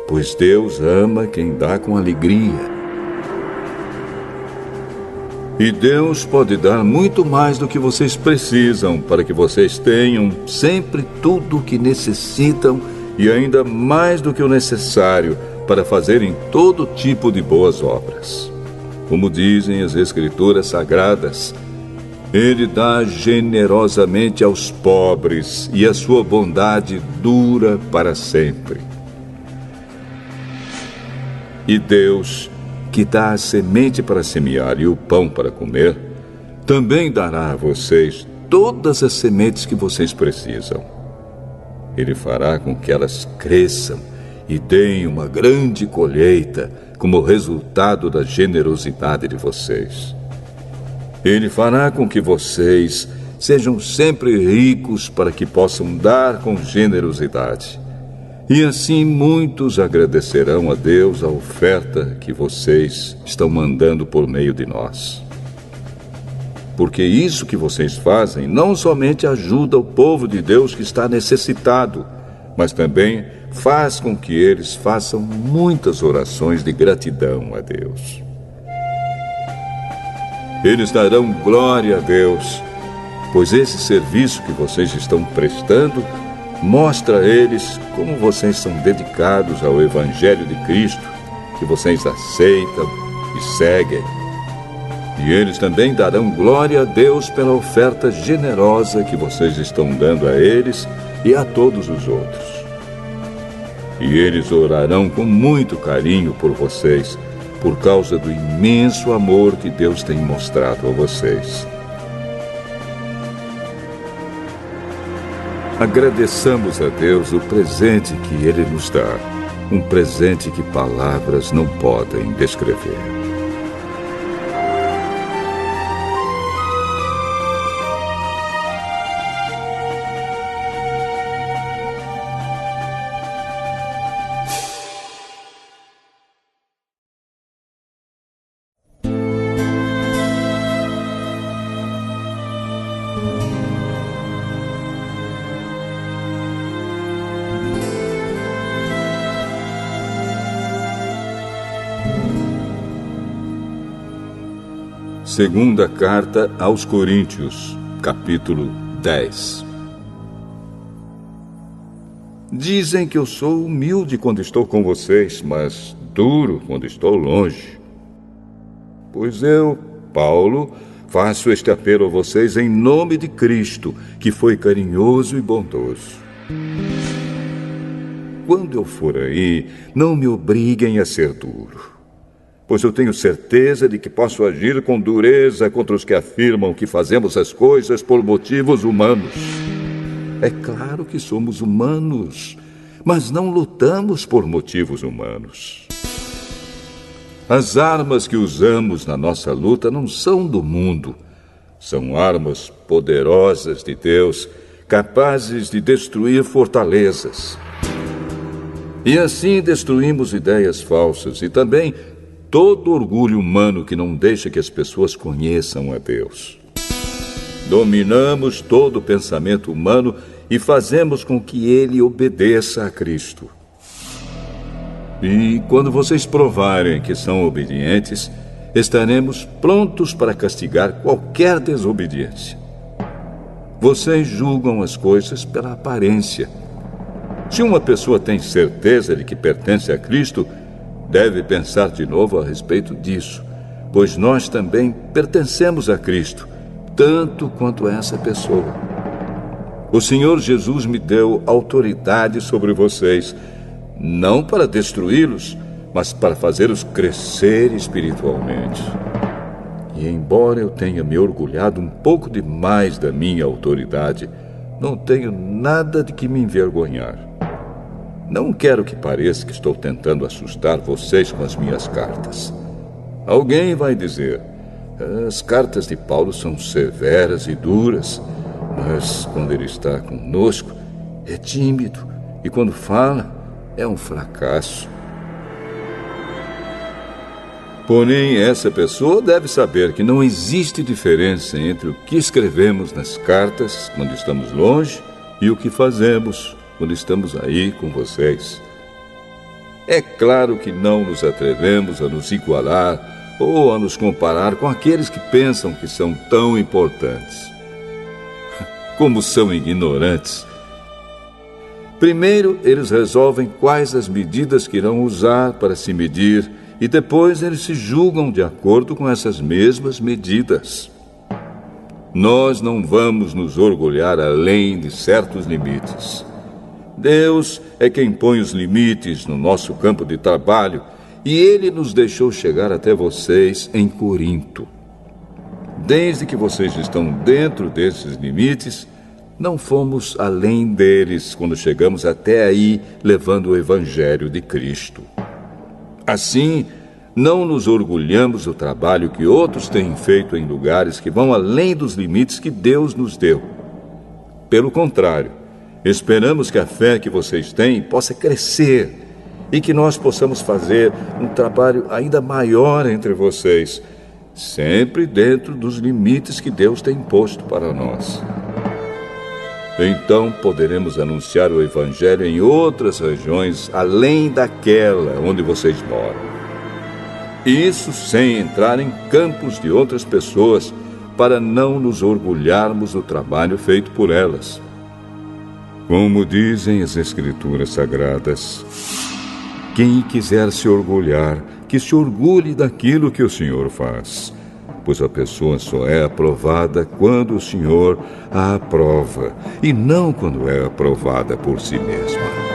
pois Deus ama quem dá com alegria. E Deus pode dar muito mais do que vocês precisam para que vocês tenham sempre tudo o que necessitam e ainda mais do que o necessário para fazerem todo tipo de boas obras. Como dizem as Escrituras Sagradas, Ele dá generosamente aos pobres e a sua bondade dura para sempre. E Deus, que dá a semente para semear e o pão para comer, também dará a vocês todas as sementes que vocês precisam. Ele fará com que elas cresçam e deem uma grande colheita como resultado da generosidade de vocês. Ele fará com que vocês sejam sempre ricos para que possam dar com generosidade. E assim muitos agradecerão a Deus a oferta que vocês estão mandando por meio de nós. Porque isso que vocês fazem não somente ajuda o povo de Deus que está necessitado, mas também faz com que eles façam muitas orações de gratidão a Deus. Eles darão glória a Deus, pois esse serviço que vocês estão prestando mostra a eles como vocês são dedicados ao Evangelho de Cristo, que vocês aceitam e seguem. E eles também darão glória a Deus pela oferta generosa que vocês estão dando a eles e a todos os outros. E eles orarão com muito carinho por vocês, por causa do imenso amor que Deus tem mostrado a vocês. Agradeçamos a Deus o presente que Ele nos dá, um presente que palavras não podem descrever. Segunda Carta aos Coríntios, capítulo 10. Dizem que eu sou humilde quando estou com vocês, mas duro quando estou longe. Pois eu, Paulo, faço este apelo a vocês em nome de Cristo, que foi carinhoso e bondoso. Quando eu for aí, não me obriguem a ser duro, pois eu tenho certeza de que posso agir com dureza contra os que afirmam que fazemos as coisas por motivos humanos. É claro que somos humanos, mas não lutamos por motivos humanos. As armas que usamos na nossa luta não são do mundo. São armas poderosas de Deus, capazes de destruir fortalezas. E assim destruímos ideias falsas e também todo orgulho humano que não deixa que as pessoas conheçam a Deus. Dominamos todo o pensamento humano e fazemos com que ele obedeça a Cristo. E quando vocês provarem que são obedientes, estaremos prontos para castigar qualquer desobediência. Vocês julgam as coisas pela aparência. Se uma pessoa tem certeza de que pertence a Cristo, deve pensar de novo a respeito disso, pois nós também pertencemos a Cristo, tanto quanto essa pessoa. O Senhor Jesus me deu autoridade sobre vocês, não para destruí-los, mas para fazê-los crescer espiritualmente. E embora eu tenha me orgulhado um pouco demais da minha autoridade, não tenho nada de que me envergonhar. Não quero que pareça que estou tentando assustar vocês com as minhas cartas. Alguém vai dizer, as cartas de Paulo são severas e duras, mas quando ele está conosco, é tímido, e quando fala, é um fracasso. Porém, essa pessoa deve saber que não existe diferença entre o que escrevemos nas cartas quando estamos longe e o que fazemos quando estamos aí com vocês. É claro que não nos atrevemos a nos igualar ou a nos comparar com aqueles que pensam que são tão importantes. Como são ignorantes! Primeiro, eles resolvem quais as medidas que irão usar para se medir, e depois eles se julgam de acordo com essas mesmas medidas. Nós não vamos nos orgulhar além de certos limites. Deus é quem põe os limites no nosso campo de trabalho, e Ele nos deixou chegar até vocês em Corinto. Desde que vocês estão dentro desses limites, não fomos além deles quando chegamos até aí levando o Evangelho de Cristo. Assim, não nos orgulhamos do trabalho que outros têm feito em lugares que vão além dos limites que Deus nos deu. Pelo contrário, esperamos que a fé que vocês têm possa crescer e que nós possamos fazer um trabalho ainda maior entre vocês, sempre dentro dos limites que Deus tem posto para nós. Então poderemos anunciar o Evangelho em outras regiões além daquela onde vocês moram. Isso sem entrar em campos de outras pessoas, para não nos orgulharmos do trabalho feito por elas. Como dizem as Escrituras Sagradas, quem quiser se orgulhar, que se orgulhe daquilo que o Senhor faz, pois a pessoa só é aprovada quando o Senhor a aprova, e não quando é aprovada por si mesma.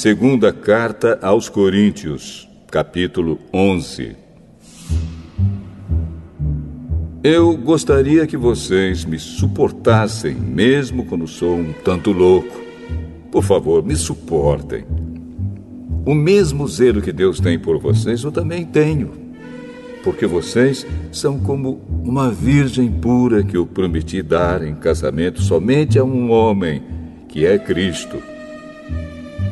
Segunda Carta aos Coríntios, capítulo 11. Eu gostaria que vocês me suportassem, mesmo quando sou um tanto louco. Por favor, me suportem. O mesmo zelo que Deus tem por vocês, eu também tenho. Porque vocês são como uma virgem pura que eu prometi dar em casamento somente a um homem, que é Cristo.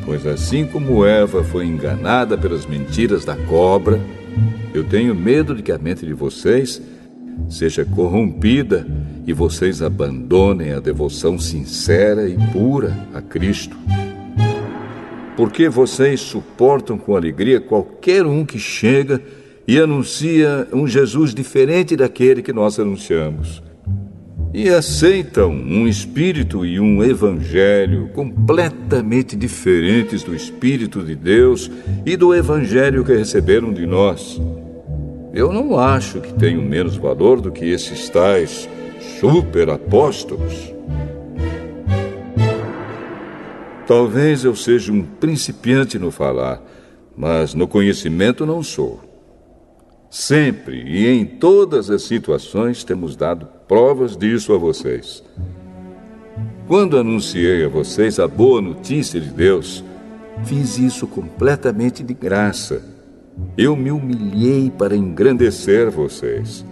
Pois assim como Eva foi enganada pelas mentiras da cobra, eu tenho medo de que a mente de vocês seja corrompida e vocês abandonem a devoção sincera e pura a Cristo. Porque vocês suportam com alegria qualquer um que chega e anuncia um Jesus diferente daquele que nós anunciamos. E aceitam um espírito e um evangelho completamente diferentes do Espírito de Deus e do evangelho que receberam de nós. Eu não acho que tenho menos valor do que esses tais super-apóstolos. Talvez eu seja um principiante no falar, mas no conhecimento não sou. Sempre e em todas as situações temos dado provas disso a vocês. Quando anunciei a vocês a boa notícia de Deus, fiz isso completamente de graça. Eu me humilhei para engrandecer vocês.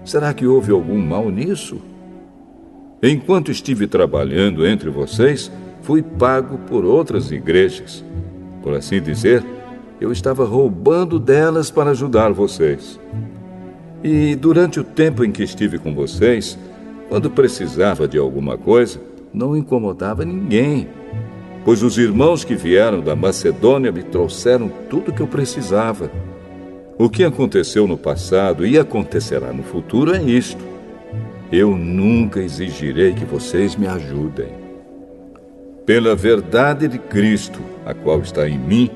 Será que houve algum mal nisso? Enquanto estive trabalhando entre vocês, fui pago por outras igrejas. Por assim dizer, eu estava roubando delas para ajudar vocês. E durante o tempo em que estive com vocês, quando precisava de alguma coisa, não incomodava ninguém, pois os irmãos que vieram da Macedônia me trouxeram tudo o que eu precisava. O que aconteceu no passado e acontecerá no futuro é isto: eu nunca exigirei que vocês me ajudem. Pela verdade de Cristo, a qual está em mim,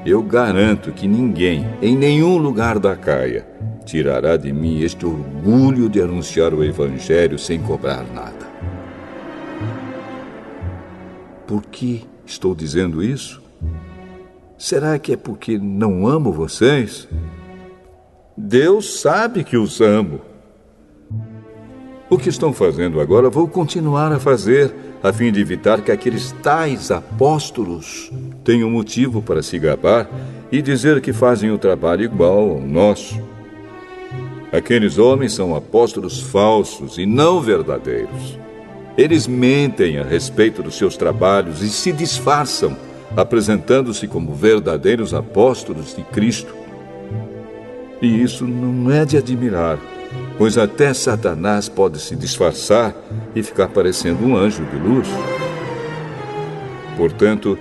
eu garanto que ninguém, em nenhum lugar da Acaia, tirará de mim este orgulho de anunciar o Evangelho sem cobrar nada. Por que estou dizendo isso? Será que é porque não amo vocês? Deus sabe que os amo. O que estão fazendo agora, vou continuar a fazer, a fim de evitar que aqueles tais apóstolos tenham motivo para se gabar e dizer que fazem o trabalho igual ao nosso. Aqueles homens são apóstolos falsos e não verdadeiros. Eles mentem a respeito dos seus trabalhos e se disfarçam, apresentando-se como verdadeiros apóstolos de Cristo. E isso não é de admirar, pois até Satanás pode se disfarçar e ficar parecendo um anjo de luz. Portanto,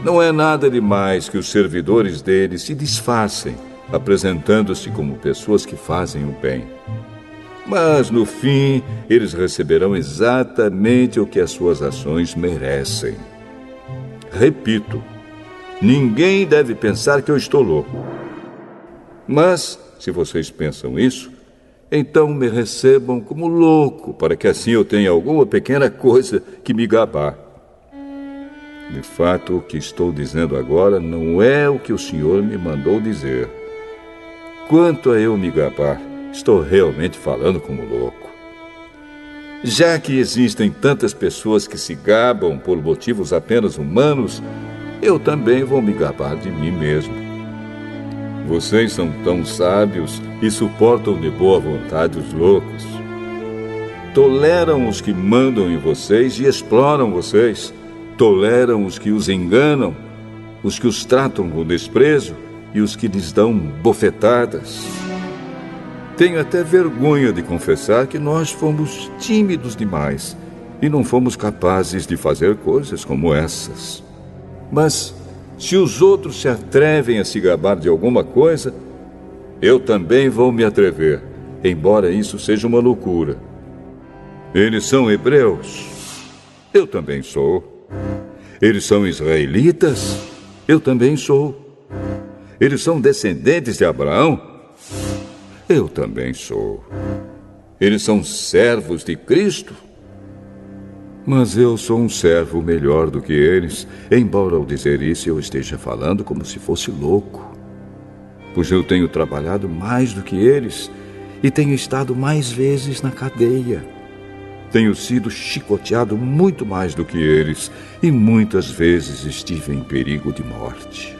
não é nada demais que os servidores dele se disfarcem, apresentando-se como pessoas que fazem o bem. Mas, no fim, eles receberão exatamente o que as suas ações merecem. Repito, ninguém deve pensar que eu estou louco. Mas, se vocês pensam isso, então me recebam como louco, para que assim eu tenha alguma pequena coisa que me gabar. De fato, o que estou dizendo agora não é o que o Senhor me mandou dizer. Quanto a eu me gabar, estou realmente falando como louco. Já que existem tantas pessoas que se gabam por motivos apenas humanos, eu também vou me gabar de mim mesmo. Vocês são tão sábios e suportam de boa vontade os loucos. Toleram os que mandam em vocês e exploram vocês. Toleram os que os enganam, os que os tratam com desprezo e os que lhes dão bofetadas. Tenho até vergonha de confessar que nós fomos tímidos demais e não fomos capazes de fazer coisas como essas. Mas, se os outros se atrevem a se gabar de alguma coisa, eu também vou me atrever, embora isso seja uma loucura. Eles são hebreus, eu também sou. Eles são israelitas, eu também sou. Eles são descendentes de Abraão, eu também sou. Eles são servos de Cristo, mas eu sou um servo melhor do que eles, embora ao dizer isso eu esteja falando como se fosse louco. Pois eu tenho trabalhado mais do que eles e tenho estado mais vezes na cadeia. Tenho sido chicoteado muito mais do que eles e muitas vezes estive em perigo de morte.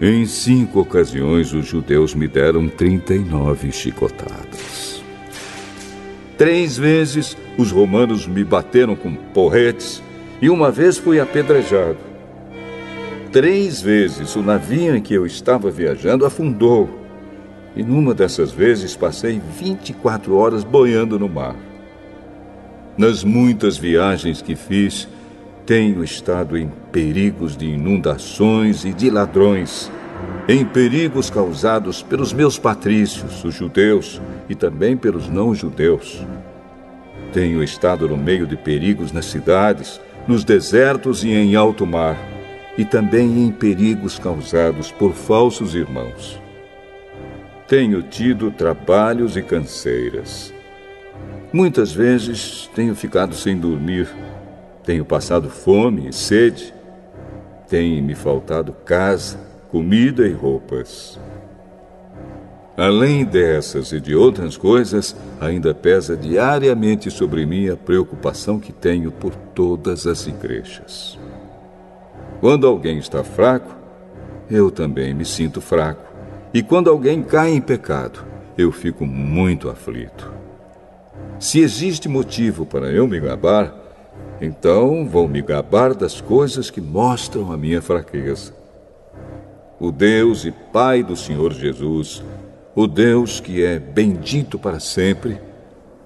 Em 5 ocasiões, os judeus me deram 39 chicotadas. 3 vezes, os romanos me bateram com porretes e uma vez fui apedrejado. 3 vezes, o navio em que eu estava viajando afundou. E numa dessas vezes, passei 24 horas boiando no mar. Nas muitas viagens que fiz, tenho estado em perigos de inundações e de ladrões, em perigos causados pelos meus patrícios, os judeus, e também pelos não-judeus. Tenho estado no meio de perigos nas cidades, nos desertos e em alto mar, e também em perigos causados por falsos irmãos. Tenho tido trabalhos e canseiras. Muitas vezes tenho ficado sem dormir. Tenho passado fome e sede. Tem me faltado casa, comida e roupas. Além dessas e de outras coisas, ainda pesa diariamente sobre mim a preocupação que tenho por todas as igrejas. Quando alguém está fraco, eu também me sinto fraco. E quando alguém cai em pecado, eu fico muito aflito. Se existe motivo para eu me gabar, então vou me gabar das coisas que mostram a minha fraqueza. O Deus e Pai do Senhor Jesus, o Deus que é bendito para sempre,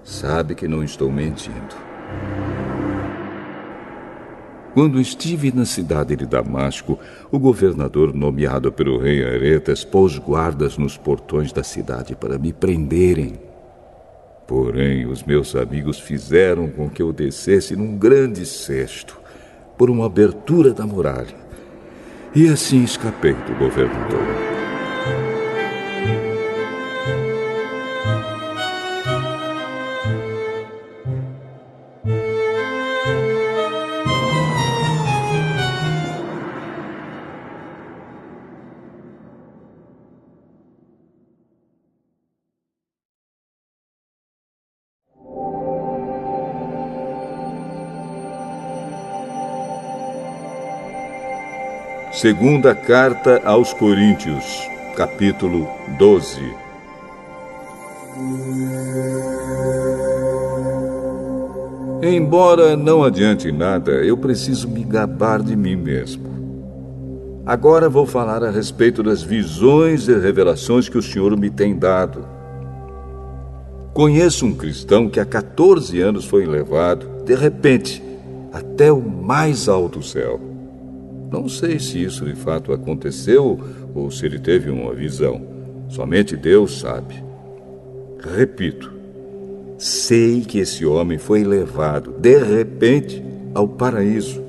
sabe que não estou mentindo. Quando estive na cidade de Damasco, o governador nomeado pelo rei Aretas pôs guardas nos portões da cidade para me prenderem. Porém, os meus amigos fizeram com que eu descesse num grande cesto, por uma abertura da muralha, e assim escapei do governador. Segunda Carta aos Coríntios, capítulo 12. Embora não adiante nada, eu preciso me gabar de mim mesmo. Agora vou falar a respeito das visões e revelações que o Senhor me tem dado. Conheço um cristão que há 14 anos foi levado, de repente, até o mais alto céu. Não sei se isso de fato aconteceu ou se ele teve uma visão. Somente Deus sabe. Repito, sei que esse homem foi levado, de repente, ao paraíso.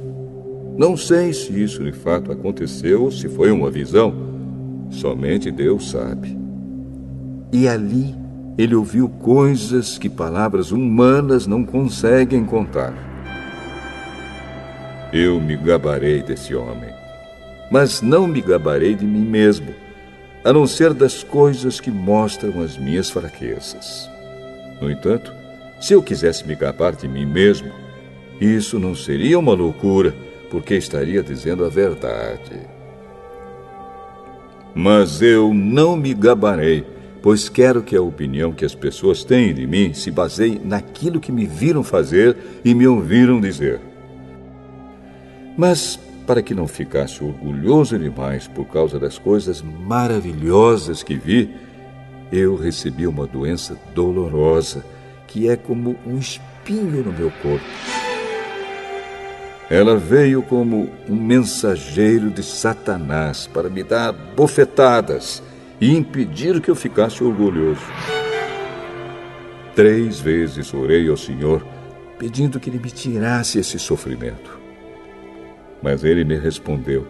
Não sei se isso de fato aconteceu ou se foi uma visão. Somente Deus sabe. E ali ele ouviu coisas que palavras humanas não conseguem contar. Eu me gabarei desse homem, mas não me gabarei de mim mesmo, a não ser das coisas que mostram as minhas fraquezas. No entanto, se eu quisesse me gabar de mim mesmo, isso não seria uma loucura, porque estaria dizendo a verdade. Mas eu não me gabarei, pois quero que a opinião que as pessoas têm de mim se baseie naquilo que me viram fazer e me ouviram dizer. Mas, para que não ficasse orgulhoso demais por causa das coisas maravilhosas que vi, eu recebi uma doença dolorosa, que é como um espinho no meu corpo. Ela veio como um mensageiro de Satanás para me dar bofetadas e impedir que eu ficasse orgulhoso. 3 vezes orei ao Senhor, pedindo que Ele me tirasse esse sofrimento. Mas Ele me respondeu: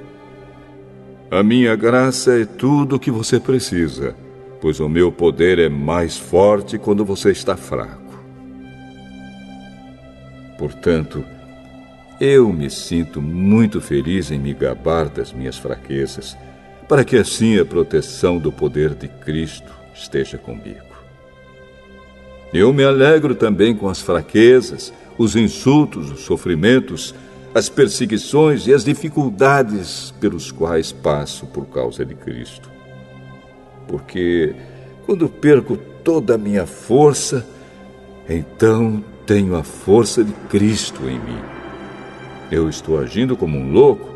a minha graça é tudo o que você precisa, pois o meu poder é mais forte quando você está fraco. Portanto, eu me sinto muito feliz em me gabar das minhas fraquezas, para que assim a proteção do poder de Cristo esteja comigo. Eu me alegro também com as fraquezas, os insultos, os sofrimentos, as perseguições e as dificuldades pelos quais passo por causa de Cristo. Porque quando perco toda a minha força, então tenho a força de Cristo em mim. Eu estou agindo como um louco,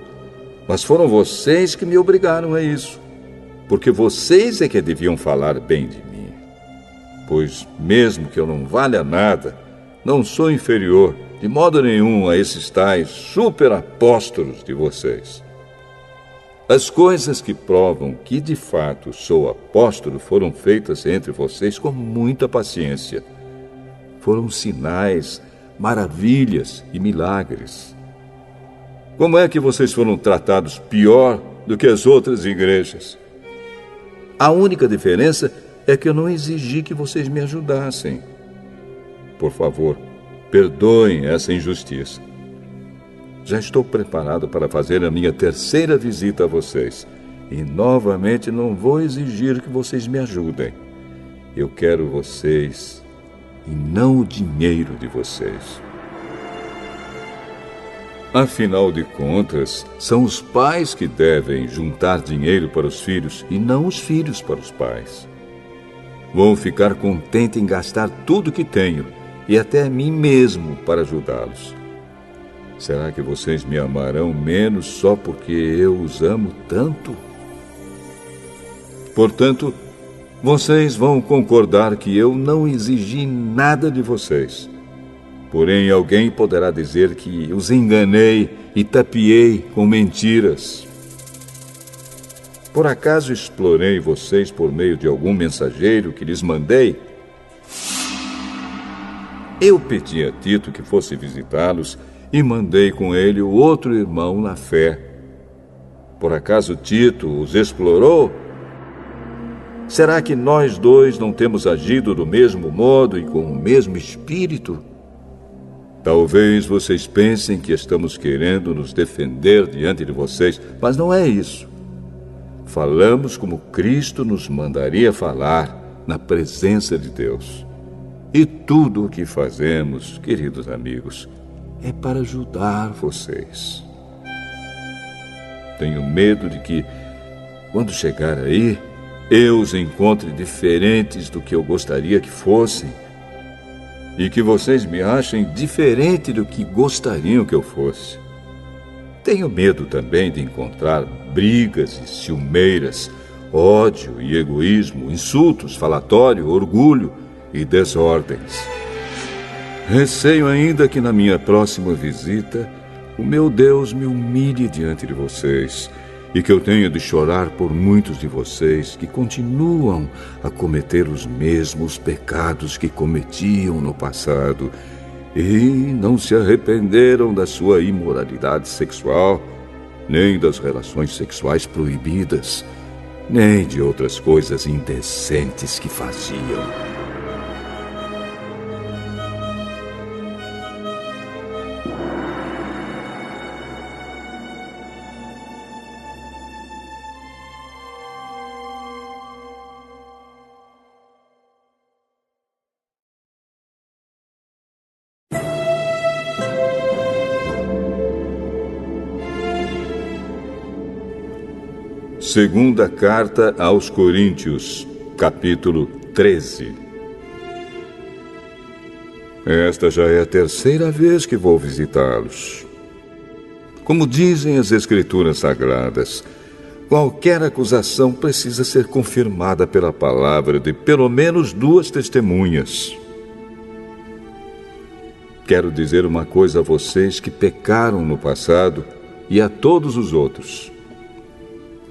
mas foram vocês que me obrigaram a isso, porque vocês é que deviam falar bem de mim. Pois mesmo que eu não valha nada, não sou inferior de modo nenhum a esses tais superapóstolos de vocês. As coisas que provam que de fato sou apóstolo foram feitas entre vocês com muita paciência. Foram sinais, maravilhas e milagres. Como é que vocês foram tratados pior do que as outras igrejas? A única diferença é que eu não exigi que vocês me ajudassem. Por favor, perdoem essa injustiça. Já estou preparado para fazer a minha 3ª visita a vocês. E novamente não vou exigir que vocês me ajudem. Eu quero vocês e não o dinheiro de vocês. Afinal de contas, são os pais que devem juntar dinheiro para os filhos e não os filhos para os pais. Vou ficar contente em gastar tudo que tenho e até a mim mesmo para ajudá-los. Será que vocês me amarão menos só porque eu os amo tanto? Portanto, vocês vão concordar que eu não exigi nada de vocês. Porém, alguém poderá dizer que os enganei e tapeei com mentiras. Por acaso explorei vocês por meio de algum mensageiro que lhes mandei? Eu pedi a Tito que fosse visitá-los e mandei com ele o outro irmão na fé. Por acaso Tito os explorou? Será que nós dois não temos agido do mesmo modo e com o mesmo espírito? Talvez vocês pensem que estamos querendo nos defender diante de vocês, mas não é isso. Falamos como Cristo nos mandaria falar na presença de Deus. E tudo o que fazemos, queridos amigos, é para ajudar vocês. Tenho medo de que, quando chegar aí, eu os encontre diferentes do que eu gostaria que fossem e que vocês me achem diferente do que gostariam que eu fosse. Tenho medo também de encontrar brigas e ciumeiras, ódio e egoísmo, insultos, falatório, orgulho e desordens. Receio ainda que na minha próxima visita o meu Deus me humilhe diante de vocês e que eu tenha de chorar por muitos de vocês que continuam a cometer os mesmos pecados que cometiam no passado e não se arrependeram da sua imoralidade sexual, nem das relações sexuais proibidas, nem de outras coisas indecentes que faziam. Segunda Carta aos Coríntios, capítulo 13. Esta já é a terceira vez que vou visitá-los. Como dizem as Escrituras Sagradas, qualquer acusação precisa ser confirmada pela palavra de pelo menos 2 testemunhas. Quero dizer uma coisa a vocês que pecaram no passado e a todos os outros.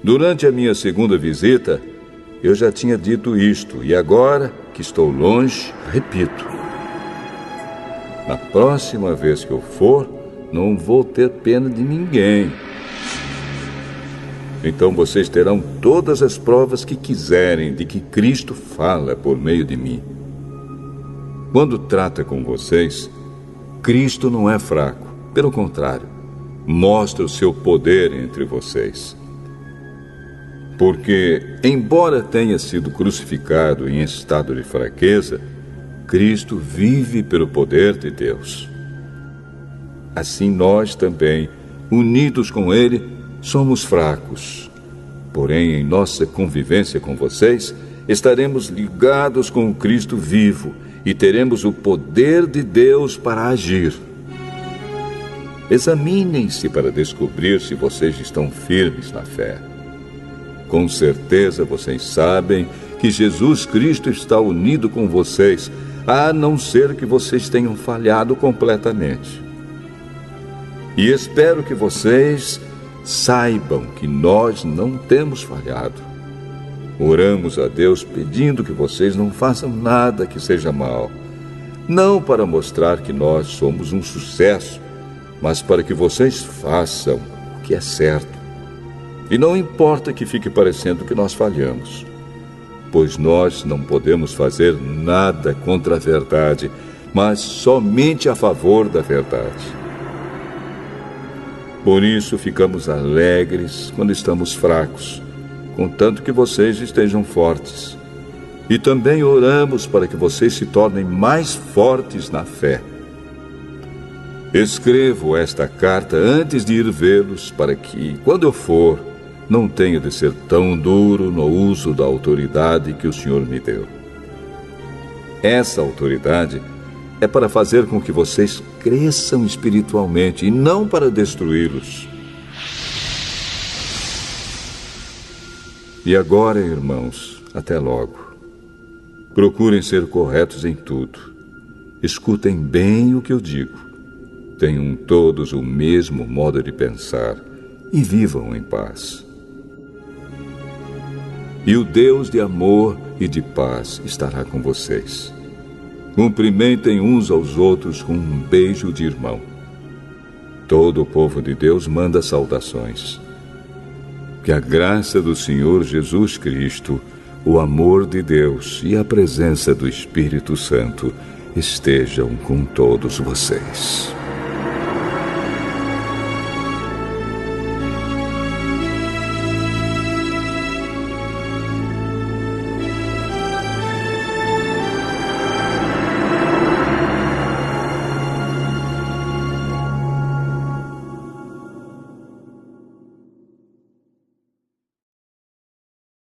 Durante a minha segunda visita, eu já tinha dito isto, e agora que estou longe, repito. Na próxima vez que eu for, não vou ter pena de ninguém. Então vocês terão todas as provas que quiserem de que Cristo fala por meio de mim. Quando trata com vocês, Cristo não é fraco, pelo contrário, mostra o seu poder entre vocês. Porque, embora tenha sido crucificado em estado de fraqueza, Cristo vive pelo poder de Deus. Assim nós também, unidos com Ele, somos fracos. Porém, em nossa convivência com vocês, estaremos ligados com o Cristo vivo e teremos o poder de Deus para agir. Examinem-se para descobrir se vocês estão firmes na fé. Com certeza vocês sabem que Jesus Cristo está unido com vocês, a não ser que vocês tenham falhado completamente. E espero que vocês saibam que nós não temos falhado. Oramos a Deus pedindo que vocês não façam nada que seja mal, não para mostrar que nós somos um sucesso, mas para que vocês façam o que é certo. E não importa que fique parecendo que nós falhamos, pois nós não podemos fazer nada contra a verdade, mas somente a favor da verdade. Por isso ficamos alegres quando estamos fracos, contanto que vocês estejam fortes. E também oramos para que vocês se tornem mais fortes na fé. Escrevo esta carta antes de ir vê-los, para que, quando eu for, não tenha de ser tão duro no uso da autoridade que o Senhor me deu. Essa autoridade é para fazer com que vocês cresçam espiritualmente e não para destruí-los. E agora, irmãos, até logo. Procurem ser corretos em tudo. Escutem bem o que eu digo. Tenham todos o mesmo modo de pensar e vivam em paz. E o Deus de amor e de paz estará com vocês. Cumprimentem uns aos outros com um beijo de irmão. Todo o povo de Deus manda saudações. Que a graça do Senhor Jesus Cristo, o amor de Deus e a presença do Espírito Santo estejam com todos vocês.